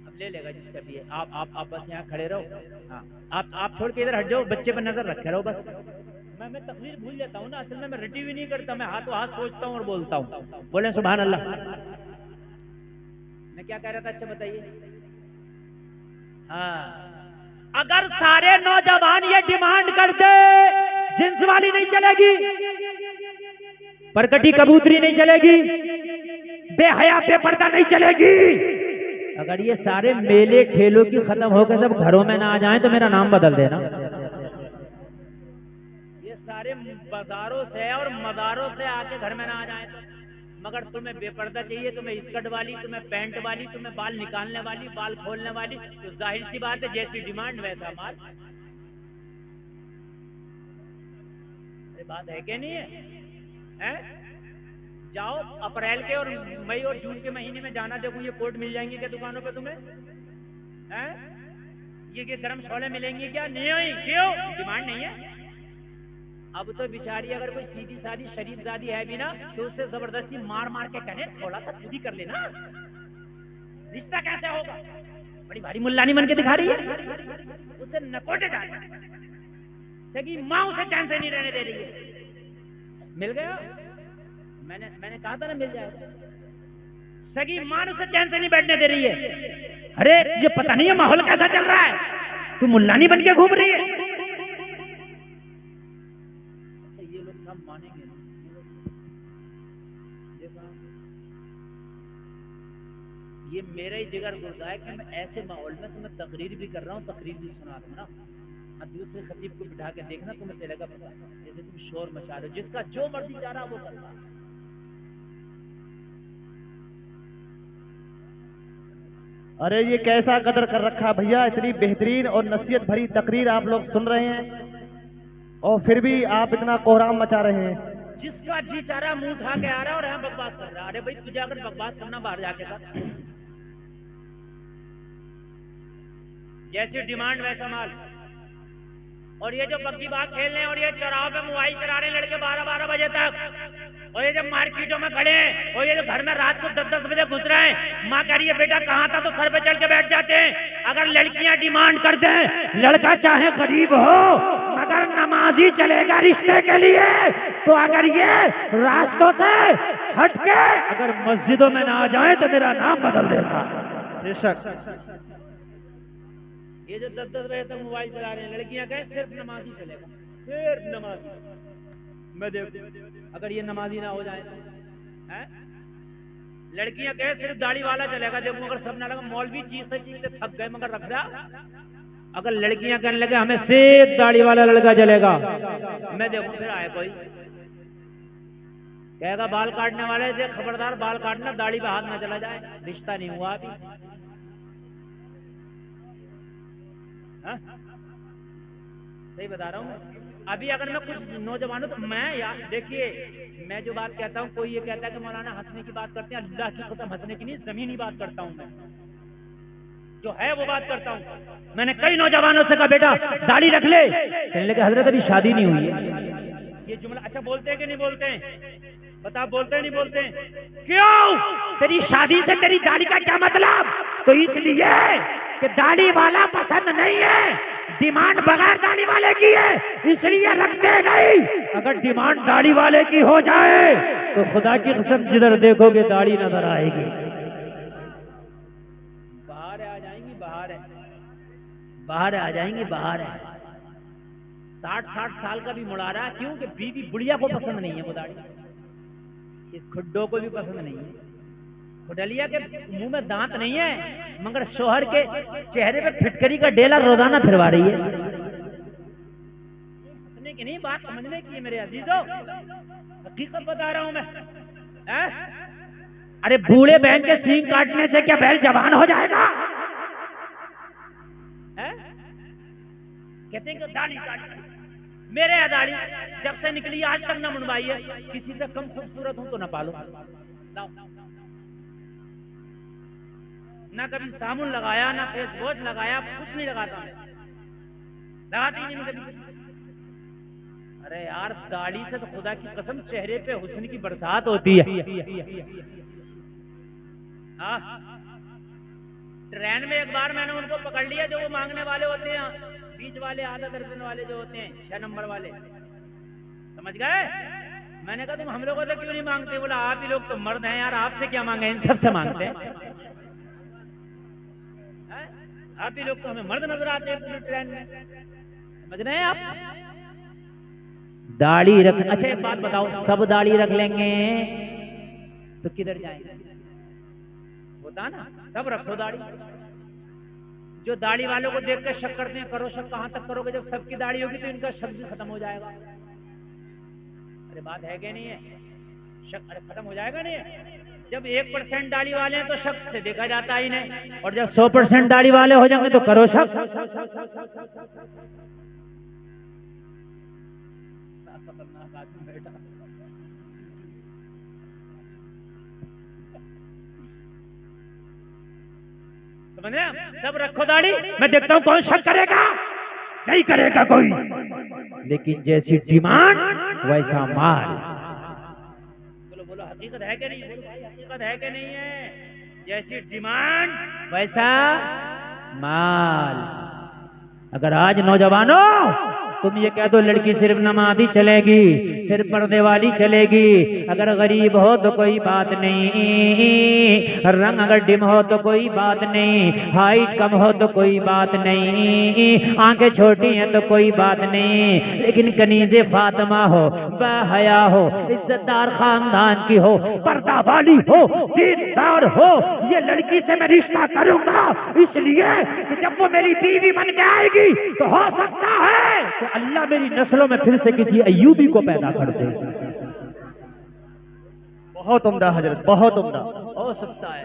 अब ले लेगा जिसका भी है। आप बस यहाँ खड़े रहो। हाँ, आप छोड़ के इधर हट जाओ, बच्चे पर नजर रखे रहो बस। मैं तकरीर भूल जाता हूँ ना, असल में मैं रटी भी नहीं करता, मैं हाथों हाथ सोचता हूँ और बोलता हूँ। बोले सुभान अल्लाह। मैं क्या कह रहा था, अच्छा बताइए। हाँ, अगर सारे नौजवान ये डिमांड करते, जिन्स वाली नहीं चलेगी, परकटी कबूतरी नहीं चलेगी, बेहया बेपर्दा नहीं चलेगी। अगर ये सारे मेले ठेलों की खत्म होकर सब घरों में ना आ जाएं तो मेरा नाम बदल देना। ये सारे बाजारों से और मज़ारों से आके घर में ना आ जाएं तो। मगर तुम्हें बेपर्दा चाहिए, तुम्हें स्कर्ट वाली, तुम्हें पैंट वाली, तुम्हें बाल निकालने वाली, बाल खोलने वाली, तो जाहिर सी बात है जैसी डिमांड वैसा माल। ये बात है कि नहीं है? हैं? जाओ अप्रैल के और मई और जून के महीने में जाना, देखो ये कोट मिल जाएंगे क्या दुकानों पे तुम्हें? हैं? ये गर्म शोले मिलेंगे क्या? नहीं, क्यों? डिमांड नहीं है। अब तो बेचारी अगर कोई सीधी सादी शरीफ जादी है भी ना, तो उससे जबरदस्ती मार मार के कहने थोड़ा सा तू भी कर लेना, रिश्ता कैसे होगा? बड़ी भारी मुल्लानी बन के दिखा रही है, उसे नकोटे डाल, सगी माँ उसे चैन से नहीं रहने दे रही है। मिल गया? मैंने कहा था ना मिल जाएगा। सगी माँ उसे चैन से नहीं बैठने दे रही है। अरे ये पता नहीं है माहौल कैसा चल रहा है, तू मुल्लानी बन के घूम रही है। मानेंगे देखा, ये मेरा ही जिगर गुर्दा है कि मैं ऐसे माहौल में तुम्हें तकरीर भी कर रहा हूँ, तकरीर भी सुना रहा हूँ ना। दूसरे खतीब को बिठा के देखना, तुम्हें चलेगा पता, जैसे तुम शोर मचा रहे हो, जिसका जो मर्जी चाह रहा वो करता। अरे ये कैसा कदर कर रखा भैया, इतनी बेहतरीन और नसीहत भरी तकरीर आप लोग सुन रहे हैं और फिर भी आप इतना कोहराम मचा रहे हैं। जिसका जी चाह रहा मुंह उठा के आ रहा है और यहाँ बकवास कर रहा है। अरे भाई तुझे अगर बकवास करना बाहर जाके कर, जैसी डिमांड वैसा माल। और ये जो बग्गी बाग खेल रहे हैं और ये चौराहों पे मोबाइल चला रहे हैं लड़के 12-12 बजे तक, और ये जब मार्केटों में खड़े हैं और ये जो घर में रात को 10-10 बजे घुस रहे हैं, माँ कह रही है बेटा कहाँ था, तो सर पे चढ़ के बैठ जाते हैं। अगर लड़कियां डिमांड करते हैं, लड़का चाहे गरीब हो मगर नमाजी चलेगा रिश्ते के लिए, तो अगर ये रास्तों से हट के अगर मस्जिदों में ना आ जाए तो मेरा नाम बदल देगा। बेशक ये जो 10-10 बजे तक मोबाइल चला रहे हैं लड़कियां कहें सिर्फ नमाजी चलेगा, सिर्फ नमाजी। मैं देख अगर ये नमाजी ना हो जाए तो हैं? लड़कियां कहें सिर्फ दाढ़ी वाला चलेगा। देखो अगर सब ना लगा, मौलवी चीखते चीखते थक गए मगर रख रहा। अगर लड़कियां कहने लगे हमें सिर्फ दाढ़ी वाला लड़का चलेगा, मैं देखूं फिर आए कोई कहेगा बाल काटने वाले थे, खबरदार बाल काटना, दाढ़ी पे हाथ ना चला जाए, रिश्ता नहीं हुआ अभी। सही बता रहा हूँ। अभी अगर मैं कुछ नौजवानों, तो मैं यार देखिए, मैं जो बात कहता हूँ, कोई ये कहता है कि मौलाना हंसने की बात करते हैं, अल्लाह की कसम हंसने की नहीं, जमीनी बात करता हूँ। मैं जो है वो बात करता हूँ। मैंने कई नौजवानों से कहा बेटा दाढ़ी रख ले, कहने लगे हजरत अभी शादी नहीं हुई है। ये जुमला अच्छा बोलते हैं कि नहीं बोलते हैं? बता, बोलते नहीं बोलते? क्यों? तेरी शादी से तेरी दाढ़ी का क्या मतलब? तो इसलिए कि दाढ़ी वाला पसंद नहीं है, डिमांड बगैर दाढ़ी वाले की है, इसलिए रखते नहीं। अगर डिमांड दाढ़ी वाले की हो जाए तो खुदा की कसम जिधर देखोगे दाढ़ी नजर आएगी। बाहर आ जाएंगी, बाहर आ जाएंगी, बाहर है। 60 साल का भी मुड़ा रहा, क्यों? कि बीवी बुढ़िया को पसंद नहीं है वो दाढ़ी, इस खुड्डों को भी पसंद नहीं है। खुडलिया के मुंह में दांत नहीं है, मगर शोहर के चेहरे पे फिटकरी का डेला रोजाना फिरवा रही है। समझने की नहीं, बात समझने की है मेरे अजीजों, हकीकत बता रहा हूं मैं। अरे बूढ़े बहन के सींग काटने से क्या बैल जवान हो जाएगा? कहते हैं कि दाढ़ी मेरे यहाँ दाढ़ी जब से निकली आज तक ना मुंडवाई है। किसी से कम खूबसूरत हूं तो ना पालो, ना कभी साबुन लगाया, ना फेस वॉश लगाया, कुछ नहीं लगाता मैं, लगाती नहीं कभी। अरे यार दाढ़ी से तो खुदा की कसम चेहरे पे हुस्न की बरसात होती है। ट्रेन में एक बार मैंने उनको पकड़ लिया जो वो मांगने वाले होते हैं, बीच वाले, आधा दर्जन वाले जो होते हैं, 6 नंबर वाले, समझ गए? मैंने कहा तुम हम लोगों से क्यों नहीं मांगते? बोला आप ही लोग तो मर्द हैं यार, आपसे क्या मांगे, इन सबसे मांगते हैं। आप ही लोग तो हमें मर्द नजर आते हैं पूरी ट्रेन में, समझ रहे हैं आप? दाढ़ी रख, अच्छा एक बात बताओ, सब दाढ़ी रख लेंगे तो किधर जाएंगे? होता ना, सब रखो दाढ़ी। जो दाढ़ी वालों को देख कर शक करते हैं, करो शक, कहां तक करोगे? जब सबकी दाढ़ी होगी तो इनका शक भी खत्म हो जाएगा। अरे बात है क्या नहीं है? शक अरे खत्म हो जाएगा नहीं है? जब 1% दाढ़ी वाले हैं तो शक से देखा जाता ही नहीं, और जब 100% दाढ़ी वाले हो जाएंगे तो करो शक। समझे? सब रखो दाढ़ी, मैं देखता हूं कौन शक करेगा, नहीं करेगा कोई। लेकिन जैसी डिमांड वैसा माल। बोलो बोलो, हकीकत है कि नहीं? हकीकत है कि नहीं है? जैसी डिमांड वैसा माल। अगर आज नौजवानों तुम ये कह दो लड़की सिर्फ नमाज़ी चलेगी, सिर्फ पर्दे वाली चलेगी, अगर गरीब हो तो कोई बात नहीं, रंग अगर डिम हो तो कोई बात नहीं, हाइट कम हो तो कोई बात नहीं, आंखें छोटी हैं तो कोई बात नहीं, लेकिन कनीज़े फातिमा हो, बाहया हो, इज्जतदार खानदान की हो, पर्दा वाली हो, दीनदार हो, ये लड़की से मैं रिश्ता करूंगा, इसलिए कि जब वो मेरी बीवी बन के आएगी तो हो सकता है कि अल्लाह मेरी नस्लों में फिर से किसी अय्यूबी को पैदा कर दे। बहुत उम्दा हजरत, बहुत उम्दा। हो सकता है।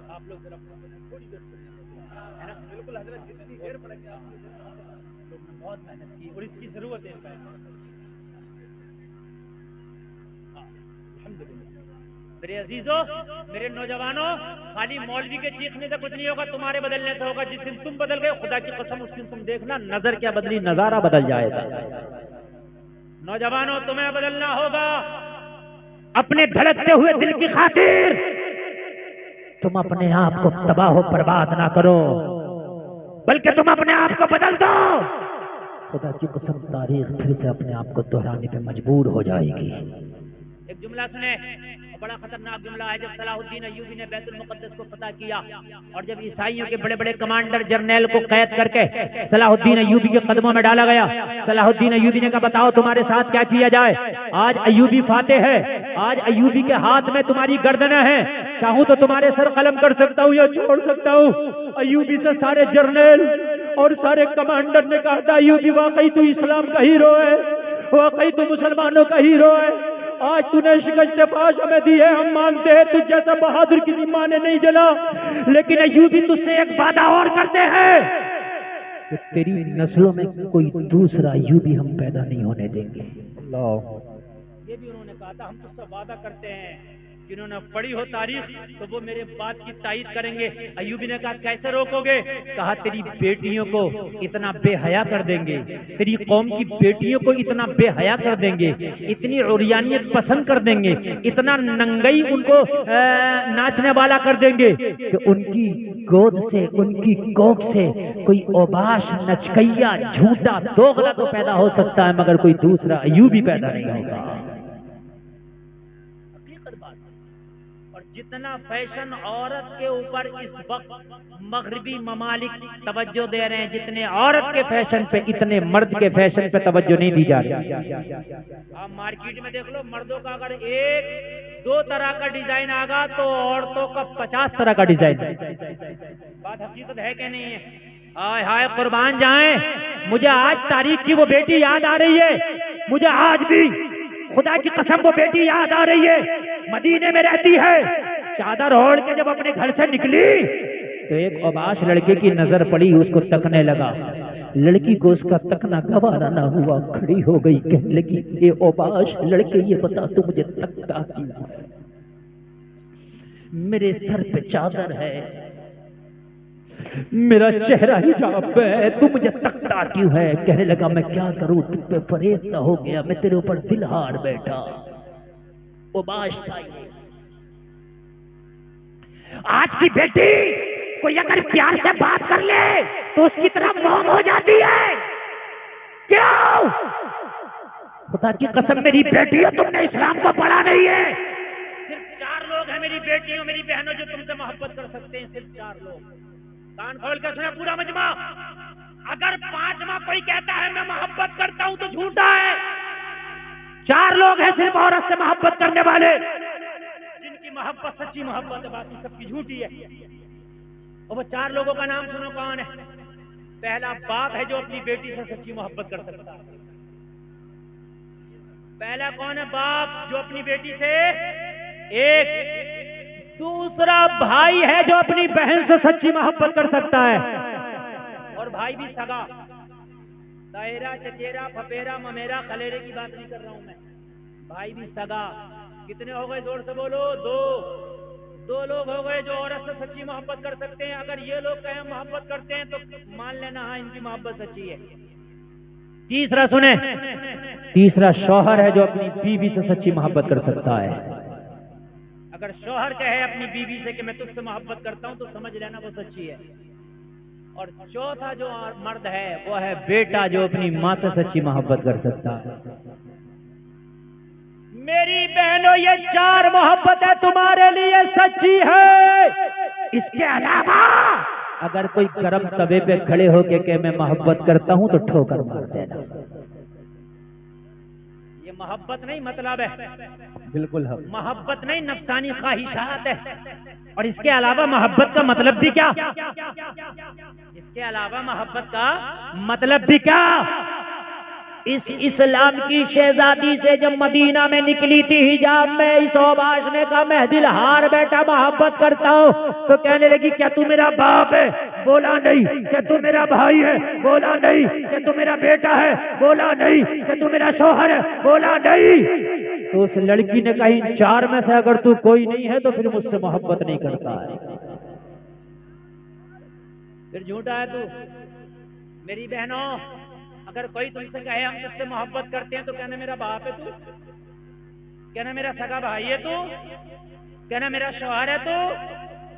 आप लोग जरा थोड़ी देर है ना? बिल्कुल हजरत, जितनी देर पड़ेगी आप लोगों ने बहुत मेहनत की और इसकी जरूरत है। मेरे अजीजों, मेरे नौजवानों, खाली मौलवी के चीखने से कुछ नहीं होगा, तुम्हारे बदलने से होगा। जिस दिन तुम बदल गए, खुदा की कसम उस दिन तुम देखना नजर क्या बदली, नजारा बदल जाएगा। नौजवानों, तुम्हें बदलना होगा अपने धड़कते हुए दिल की खातिर। तुम अपने आप को तबाह बर्बाद ना करो, बल्कि तुम अपने आप को बदल दो। खुदा की कसम तारीख फिर से अपने आप को दोहराने पे मजबूर हो जाएगी। एक जुमला सुने, बड़ा खतरनाक जुमला है। जब सलाहुद्दीन अय्यूबी ने बैतुल मुक़द्दस को फतह किया और जब ईसाइयों के बड़े बड़े कमांडर जर्नैल को कैद करके सलाहुद्दीन अय्यूबी के कदमों में डाला गया, सलाहुद्दीन अय्यूबी ने कहा बताओ तुम्हारे साथ क्या किया जाए। आज अय्यूबी फातेह है, आज अय्यूबी के हाथ में तुम्हारी गर्दनें हैं, चाहूं तो तुम्हारे सर कलम कर सकता हूं या छोड़ सकता हूं। अय्यूबी से सारे जर्नैल और सारे कमांडर ने कहा था अय्यूबी वाकई तू इस्लाम का हीरो है, वाकई तू मुसलमानों का हीरो है, आज तूने शिकस्त फाश हमें दी है, हम मानते हैं तुझ जैसा बहादुर किसी माँ ने नहीं जला, लेकिन अय्यूबी तुझसे एक वादा और करते हैं कि तेरी नस्लों में कोई दूसरा अय्यूबी हम पैदा नहीं होने देंगे। ये भी उन्होंने कहा था, हम तुझसे वादा करते हैं जिन्होंने पढ़ी हो तारीख तो वो मेरे बात की तायीद करेंगे। अय्यूबी ने कहा कैसे रोकोगे? कहा तेरी बेटियों को इतना बेहया कर देंगे, तेरी कौम की बेटियों को इतना बेहया कर देंगे, इतनी उरियानियत पसंद कर देंगे, इतना नंगई उनको नाचने वाला कर देंगे कि उनकी गोद से, उनकी कोख से कोई ओबाश, नचकैया, झूठा, दोगला तो पैदा हो सकता है मगर कोई दूसरा अय्यूबी पैदा नहीं होगा। और जितना फैशन औरत के ऊपर इस वक्त मगरबी ममालिक तवज्जो दे रहे हैं, जितने औरत के फैशन पे इतने मर्द के फैशन पे तवज्जो नहीं दी जा रही। आप मार्केट में देख लो, मर्दों का अगर एक दो तरह का डिजाइन आगा तो औरतों का 50 तरह का डिजाइन। बात हकीकत है कि नहीं है? हाय हाय कुर्बान जाएं, मुझे आज तारीख की वो बेटी याद आ रही है, मुझे आज भी खुदा की कसम वो बेटी याद आ रही है, मदीने में रहती है। चादर ओढ़ के जब अपने घर से निकली तो एक ओबाश लड़के की नजर पड़ी, उसको तकने लगा। लड़की को उसका तकना गवारा ना हुआ, खड़ी हो गई, कहने लगी ये ओबाश लड़के, ये बता तू मुझे तकता क्यों? मेरे सर पे चादर है, मेरा चेहरा हिजाब है, तू मुझे तकता क्यों है? कहने लगा मैं क्या करूं, तुझ पे फरेबता हो गया, मैं तेरे ऊपर दिल हार बैठा। ओबाश था ये। आज की बेटी कोई अगर प्यार से बात कर ले तो उसकी तरह मोम हो जाती है। क्यों? खुदा की कसम मेरी बेटी हो, तुमने इस्लाम को पढ़ा नहीं है। सिर्फ 4 लोग हैं मेरी बेटियों, मेरी बहनों जो तुमसे मोहब्बत कर सकते हैं, सिर्फ 4 लोग। कान खोल कर सुना पूरा मजमा। अगर 5वां कोई कहता है मैं मोहब्बत करता हूं तो झूठा है। 4 लोग हैं सिर्फ औरत से मोहब्बत करने वाले, जिनकी मोहब्बत सच्ची मोहब्बत है, बाकी सबकी झूठी है। और वो 4 लोगों का नाम सुनो कौन है? पहला बाप है जो अपनी बेटी से सच्ची मोहब्बत कर सकता है। पहला कौन है? बाप जो अपनी बेटी से एक। दूसरा भाई है जो अपनी बहन से सच्ची मोहब्बत कर सकता है, और भाई भी सगा। दायरा, चचेरा, फपेरा, ममेरा, खलेरे की बात नहीं कर रहा हूं मैं, भाई भी सगा। कितने हो गए? जोर से बोलो। 2 लोग हो गए जो औरत से सच्ची मोहब्बत कर सकते हैं। अगर ये लोग कहें मोहब्बत करते हैं तो मान लेना हाँ इनकी मोहब्बत सच्ची है। तीसरा सुने, तीसरा शौहर है जो अपनी बीवी से सच्ची मोहब्बत कर सकता है। अगर शौहर कहे अपनी बीवी से कि मैं तुझसे मोहब्बत करता हूं तो समझ लेना वो सच्ची है। और चौथा जो मर्द है वो है बेटा जो अपनी माँ से सच्ची मोहब्बत कर सकता है। मेरी बहनों ये 4 मोहब्बतें तुम्हारे लिए सच्ची है। इसके अलावा अगर कोई गरम तवे पे खड़े होके के मैं मोहब्बत करता हूं तो ठोकर मार देना। ये मोहब्बत नहीं मतलब है, बिल्कुल है मोहब्बत नहीं, नफसानी ख्वाहिशात है। और इसके अलावा मोहब्बत का मतलब भी क्या? इसके अलावा मोहब्बत का मतलब भी क्या? इस इस्लाम की शहजादी से जब मदीना में निकली थी हिजाब में, इस ओबाश ने कहा मैं दिल हार बैठा मोहब्बत करता हूँ। तो कहने लगी क्या तू मेरा बाप है? बोला नहीं। क्या तू मेरा भाई है? बोला नहीं। क्या तू मेरा बेटा है? बोला नहीं। क्या तू मेरा शौहर है? बोला नहीं। तो उस लड़की ने कहा इन 4 में से अगर तू कोई नहीं है तो फिर मुझसे मोहब्बत नहीं करता है, फिर झूठा है तू। मेरी बहनों अगर कोई तुमसे कहे हम तुझसे मोहब्बत करते हैं तो कहना मेरा बाप है तू, कहना मेरा सगा भाई है तू, कहना मेरा शौहर है तू,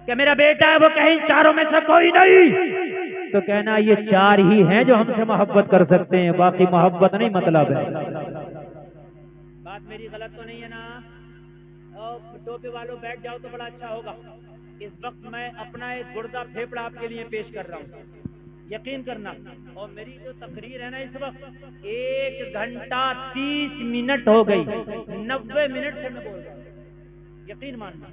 क्या मेरा बेटा है? वो कहीं 4 में से कोई नहीं तो कहना ये 4 ही हैं जो हमसे मोहब्बत कर सकते हैं, बाकी मोहब्बत नहीं मतलब है। बात मेरी गलत तो नहीं है ना? टोपी वालों बैठ जाओ तो बड़ा अच्छा होगा। इस वक्त मैं अपना एक गुर्दा फेफड़ा आपके लिए पेश कर रहा हूँ, यकीन करना। और मेरी जो तकरीर है ना इस वक्त 1 घंटा 30 मिनट हो गई, 90 मिनट से मैं बोल रहा हूँ, यकीन मानना।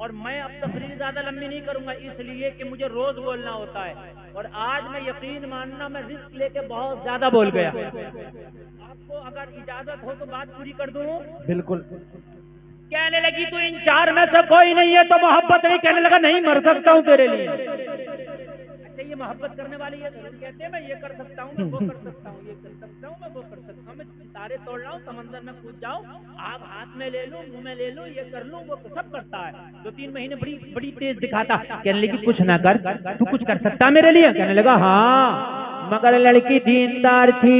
और मैं अब तकरीर ज्यादा लंबी नहीं करूंगा इसलिए कि मुझे रोज बोलना होता है। और आज मैं यकीन मानना मैं रिस्क लेके बहुत ज्यादा बोल गया। आपको अगर इजाजत हो तो बात पूरी कर दूं? बिल्कुल। कहने लगी तू इन 4 में से कोई नहीं है तो मोहब्बत नहीं। कहने लगा नहीं मर सकता हूं तेरे लिए। अच्छा ये मोहब्बत करने वाली है। कहते हैं मैं ये कर सकता हूँ, मैं वो कर सकता हूँ, ये कर सकता हूँ, मैं वो कर सकता हूँ, मैं सितारे तोड़ रहा हूँ, समंदर में कूद जाऊँ, आग हाथ में ले लूँ, मुंह में ले लूँ, ये कर लूँ, वो सब करता है। 2-3 महीने बड़ी बड़ी तेज दिखाता। कहने लगी कुछ ना कर, तू कुछ कर सकता मेरे लिए? कहने लगा हाँ, मगर लड़की दीनदार थी,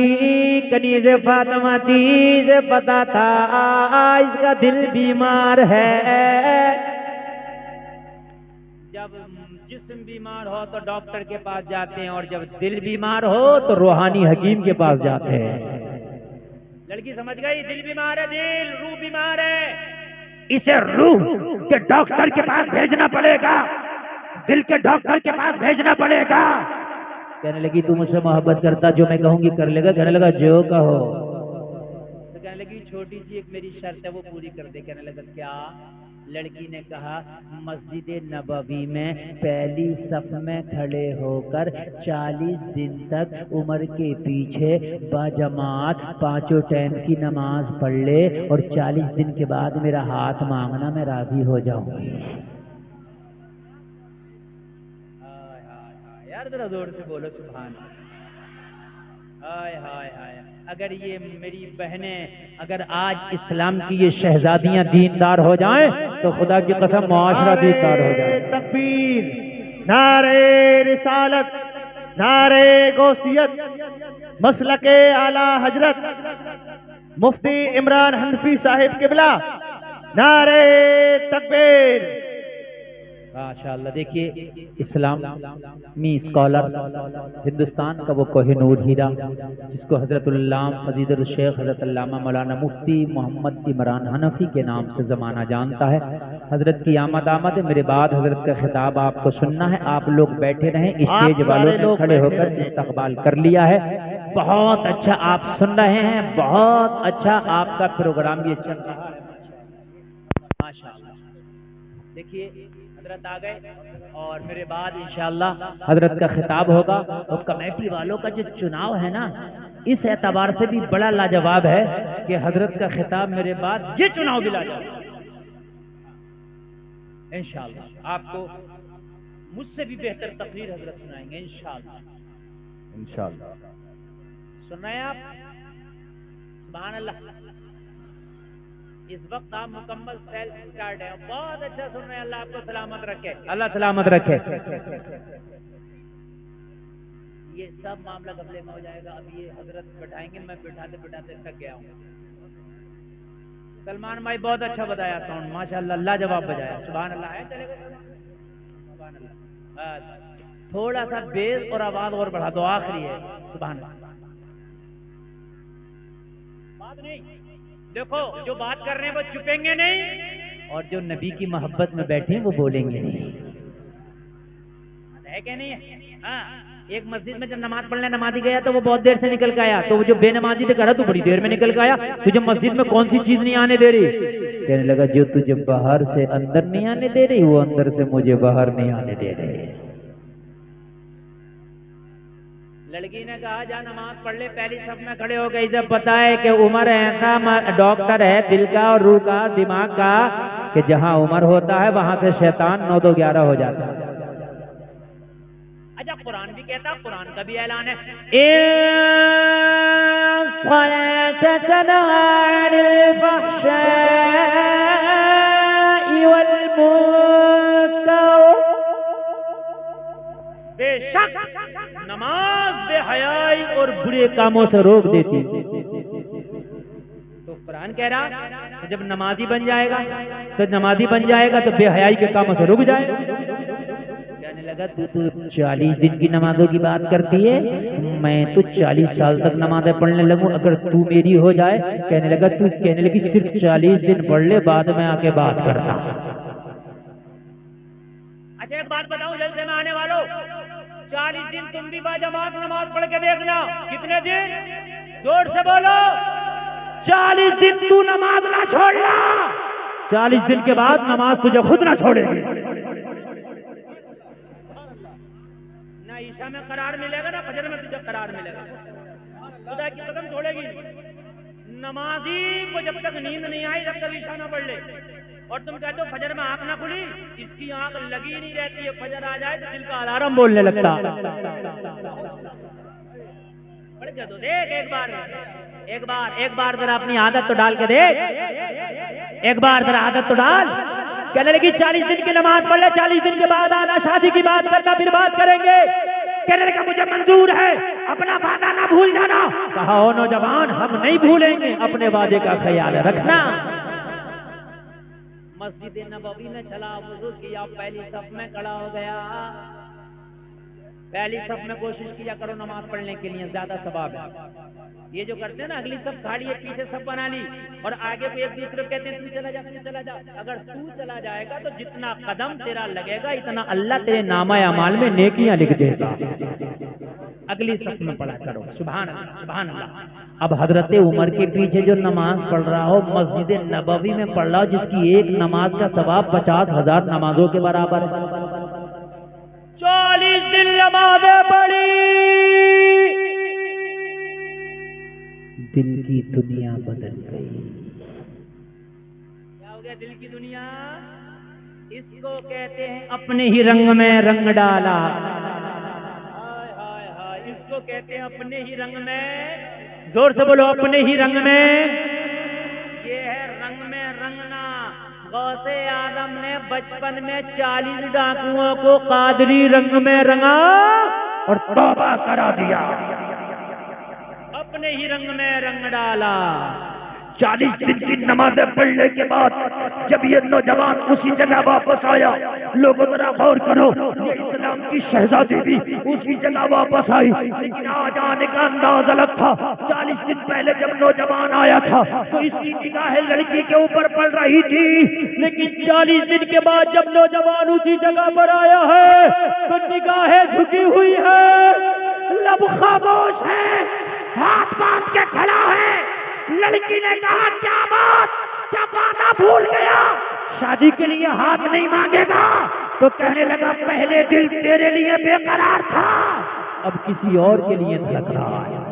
कनीज़ फातिमा थी, इसे पता था इसका दिल बीमार है। जब जिस्म बीमार हो तो डॉक्टर के पास जाते हैं, और जब दिल बीमार हो तो रूहानी हकीम के पास जाते हैं। लड़की समझ गई, दिल बीमार है, दिल रूह बीमार है, इसे रूह के डॉक्टर के पास भेजना पड़ेगा, दिल के डॉक्टर के पास भेजना पड़ेगा। कहने लगी तू मुझसे मोहब्बत करता, जो मैं कहूंगी कर लेगा? कहने लगा जो कहो। तो कहने लगी छोटी सी एक मेरी शर्त है, वो पूरी कर दे। कहने लगा क्या? लड़की ने कहा मस्जिद नबवी में पहली सफ में खड़े होकर 40 दिन तक उमर के पीछे बाजमात 5 टाइम की नमाज पढ़ ले, और 40 दिन के बाद मेरा हाथ मांगना, मैं राजी हो जाऊंगी। यार जरा जोर से बोलो सुभान अल्लाह। हाय हाय हाय, अगर ये मेरी बहनें, अगर आज इस्लाम की ये शहजादियां दीनदार हो जाएं तो खुदा की कसम मुआशरा दीनदार हो जाए। तकबीर, नारे रिसालत, नारे गौसियत, मसलके आला हजरत मुफ्ती इमरान हनफी साहिब किबला, नारे तकबीर। माशाअल्लाह। देखिए इस्लामी स्कॉलर हिंदुस्तान का वो कोहिनूर हीरा, जिसको हजरतुल्लाम फजीलुल शेख हजरत अल्लामा मौलाना मुफ्ती मोहम्मद इमरान हनफी के नाम से ज़माना जानता है। हजरत की आमद है, मेरे बाद हजरत का खिताब आपको सुनना है। आप लोग बैठे रहें, स्टेज वालों ने खड़े होकर इस्तकबाल कर लिया है। बहुत अच्छा आप सुन रहे हैं, बहुत अच्छा आपका प्रोग्राम ये चल रहा है माशाअल्लाह। देखिए हजरत आ गए, और मेरे बाद इंशाअल्लाह हजरत का खिताब होगा। और कमेटी वालों का जो चुनाव है ना, इस एतबार से भी बड़ा लाजवाब है कि हजरत का खिताब मेरे बाद ये चुनाव भी लाजवाब। इंशाअल्लाह आपको मुझसे भी बेहतर तकरीर हजरत सुनाएंगे इंशाअल्लाह। सुन रहे हैं आप? सुभान अल्लाह। इस वक्त आप मुकम्मल सेल्फ स्टार्ट है, बहुत अच्छा सुन रहे हैं। अल्लाह आपको सलामत रखे, अल्लाह सलामत रखे। ये सब मामला गफले में हो जाएगा। अब ये हजरत बैठाएंगे, मैं बिठाते बिठाते थक गया हूँ। सलमान भाई बहुत अच्छा बताया, साउंड माशाअल्लाह लाजवाब बजाया। सुभान अल्लाह है, चलेगा? सुभान अल्लाह। थोड़ा सा बेस और आवाज और बढ़ा दो, आखिरी है। सुभान अल्लाह। बात नहीं, देखो जो बात कर रहे हैं वो चुपेंगे नहीं, और जो नबी की मोहब्बत में बैठे हैं वो बोलेंगे नहीं, है क्या नहीं है? हाँ, एक मस्जिद में जब नमाज पढ़ने नमाजी गया तो वो बहुत देर से निकल के आया, तो वो जो बेनमाजी ने कहा तू बड़ी देर में निकल के आया, तुझे मस्जिद में कौन सी चीज नहीं आने दे रही? कहने लगा जो तुझे बाहर से अंदर नहीं आने दे रही, वो अंदर से मुझे बाहर नहीं आने दे रही। लड़की ने कहा जा नमाज पढ़ ले, पहली सब में खड़े हो गई। जब पता है कि उमर ऐसा डॉक्टर है दिल का और रूह का, दिमाग का, कि जहां उमर होता है वहां से शैतान 9-2-11 हो जाता है। अच्छा कुरान भी कहता, कुरान का भी ऐलान है, बेशक नमाज बेहयाई और बुरे कामों से रोक देती। तो कुरान कह रहा कि जब नमाजी बन जाएगा तो बेहयाई के कामों से रुक जाएगा। कहने लगा तू 40 दिन की नमाजों की बात करती है, मैं तो 40 साल तक नमाजें पढ़ने लगूं अगर तू मेरी हो जाए। कहने लगी सिर्फ 40 दिन पढ़ ले, बाद में आके बात करना। अच्छा एक बात बताऊं जलसे में आने वालों, 40 दिन तुम भी बाजमात नमाज पढ़ के देखना। कितने दिन? जोर से बोलो। 40 दिन तू नमाज ना छोड़ना, 40 दिन के बाद नमाज तुझे खुद ना छोड़ेगी। ना ईशा में करार मिलेगा ना फजर में तुझे करार मिलेगा, खुदा की कसम छोड़ेगी। नमाजी को जब तक नींद नहीं आई तब तक ईशा ना पढ़ ले, और तुम कहते हो फजर में आंख ना खुली, इसकी आंख लगी नहीं रहती है, फजर आ जाए तो दिल का अलार्म बोलने लगता। पढ़ के तो देख एक बार जरा अपनी आदत तो डाल के देख, एक बार जरा आदत तो डाल। कहने लगी 40 दिन की नमाज पढ़ ले, 40 दिन के बाद आना, शादी की बात करना, फिर बात करेंगे। कहने लगा मुझे मंजूर है, अपना वादा ना भूल जाना। कहा ओ नौजवान, हम नहीं भूलेंगे, अपने वादे का ख्याल रखना। मस्जिद नबवी में चला, वुज़ू किया, पहली सफ में खड़ा हो गया। पहली सफ में कोशिश किया करो नमाज पढ़ने के लिए, ज्यादा सवाब है। ये जो करते हैं ना, अगली सब खाड़ी है, पीछे सब बना ली और आगे को एक दूसरे को कहते हैं तू चला जा, तू चला जा। अगर तू चला जाएगा तो जितना कदम तेरा लगेगा इतना अल्लाह तेरे नामा अमाल में नेकियां लिख देगा। अगली सफ में पढ़ा करो। सुभान अल्लाह, सुभान अल्लाह। अब हजरत उमर के पीछे जो नमाज पढ़ रहा हो, मस्जिद नबवी में पढ़ रहा हो, जिसकी एक नमाज का सवाब 50,000 नमाजों के बराबर है। 40 दिन नमाज़ें पढ़ी, दिल की दुनिया बदल गई। क्या हो गया दिल की दुनिया? इसको कहते हैं अपने ही रंग में रंग डाला। हाय हाय हाय, इसको कहते हैं अपने ही रंग में, जोर से बोलो, अपने ही रंग में। ये है रंग में रंगना। गौसे आदम ने बचपन में 40 डाकुओं को कादरी रंग में रंगा और तौबा करा दिया। अपने ही रंग में रंग डाला। 40 दिन की नमाज़ें पढ़ने के बाद जब ये नौजवान उसी जगह वापस आया, लोगों जरा गौर करो, ये इस्लाम की शहजादी भी उसी जगह वापस आई, लेकिन आज आने का अंदाज अलग था। 40 दिन पहले जब नौजवान आया था तो इसकी निगाहें लड़की के ऊपर पड़ रही थी, लेकिन 40 दिन के बाद जब नौजवान उसी जगह पर आया है तो निगाहें झुकी हुई है, लब खामोश है, हाथ बांध के खड़ा है। लड़की ने कहा क्या बात, क्या वादा भूल गया, शादी के लिए हाथ नहीं मांगेगा? तो कहने लगा पहले दिल तेरे लिए बेकरार था, अब किसी और के लिए धड़क रहा है।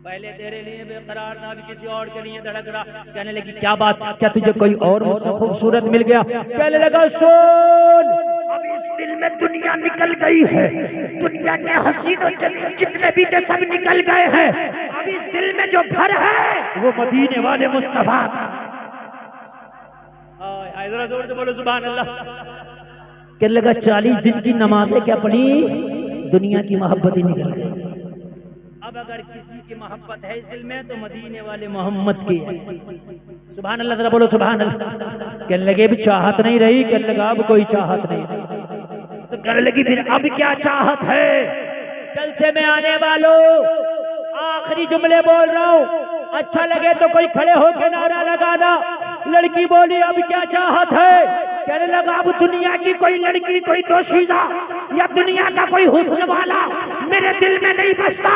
पहले तेरे लिए बेकरार था, अभी किसी और के लिए धड़क रहा। कहने लगी क्या बात, क्या तुझे कोई और मुझसे खूबसूरत मिल गया? कहने लगा सुन, अब इस दिल में दुनिया निकल गई है, दुनिया के हसीन और जमीन जितने भी थे सब निकल गए हैं। अब इस दिल में जो घर है वो मदीने वाले मुस्तफा का। जरा जोर से बोलो सुभान अल्लाह। कहने लगा 40 दिन की नमाज़ें क्या पढ़ी, दुनिया की मोहब्बत ही निकल गई। अब अगर किसी की मोहब्बत है इस दिल में तो मदीने वाले मोहम्मद की है। सुभान अल्लाह, जरा बोलो सुभान अल्लाह। कहने लगे भी चाहत नहीं रही, कहने लगा अब कोई चाहत नहीं। तो कहने लगी फिर अब क्या चाहत है? जलसे में आने वालों, आखिरी जुमले बोल रहा हूँ, अच्छा लगे तो कोई खड़े होकर नारा लगाना। लड़की बोली अब क्या चाहत है? कहने लगा अब दुनिया की कोई लड़की, कोई दोशीज़ा या दुनिया का कोई हुस्न वाला मेरे दिल में नहीं बसता।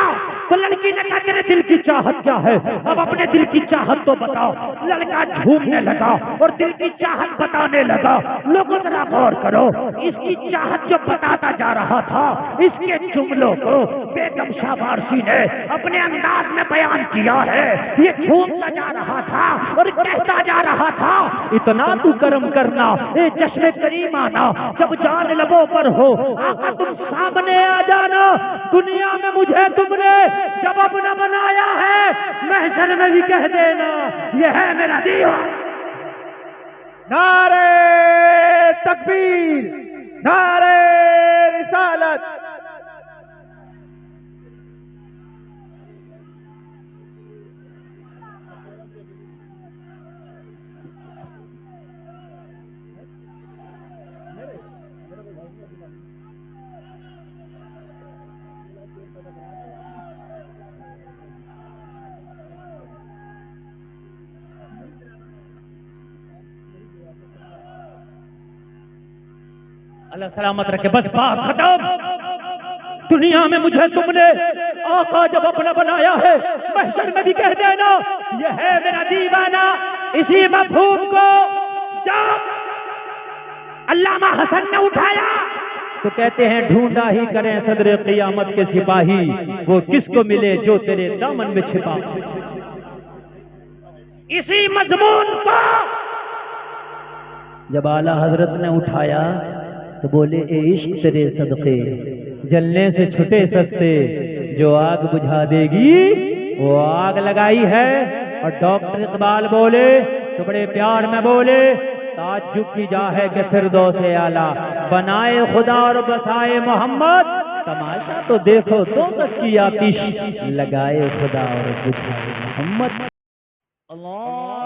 तो लड़की ने कहा तेरे दिल की चाहत क्या है, अब अपने दिल की चाहत तो बताओ। लड़का झूमने लगा और दिल की चाहत बताने लगा। लोगों जरा गौर करो, इसकी चाहत जो बताता जा रहा था, इसके जुमलों को बेगम शाह वारसी ने अपने अंदाज में बयान किया है। ये झूमता जा रहा था और कहता जा रहा था इतना तू कर्म करना, ए चश्मे करीम आना, जब जान लबों पर हो आका तुम सामने आ जाना। दुनिया में मुझे तुमने जब अपना बनाया है, महशर में भी कह देना ये है मेरा दीवाना। नारे तकबीर, नारे रिसालत। अल्लाह सलामत रखे। बस बात खत्म। दुनिया में मुझे तुमने आका जब अपना बनाया है, महशर में भी कह देना ये है मेरा दीवाना। इसी मफहूम को जब अल्लामा हसन ने उठाया तो कहते हैं ढूंढा ही करें सदरे क़ियामत के सिपाही, वो किसको मिले जो तेरे दामन में छिपा। इसी मजमून को जब आला हजरत ने उठाया तो बोले, ए इश्क तेरे सदके जलने से छुटे सस्ते, जो आग बुझा देगी वो आग लगाई है। और डॉक्टर इकबाल बोले तो बड़े प्यार में बोले, ताज्जुब की जा है कि फिरदौस-ए आला बनाए खुदा और बसाए मोहम्मद, तमाशा तो देखो दोज़ख की आतिश लगाए खुदा और बुझाए मोहम्मद। अल्लाह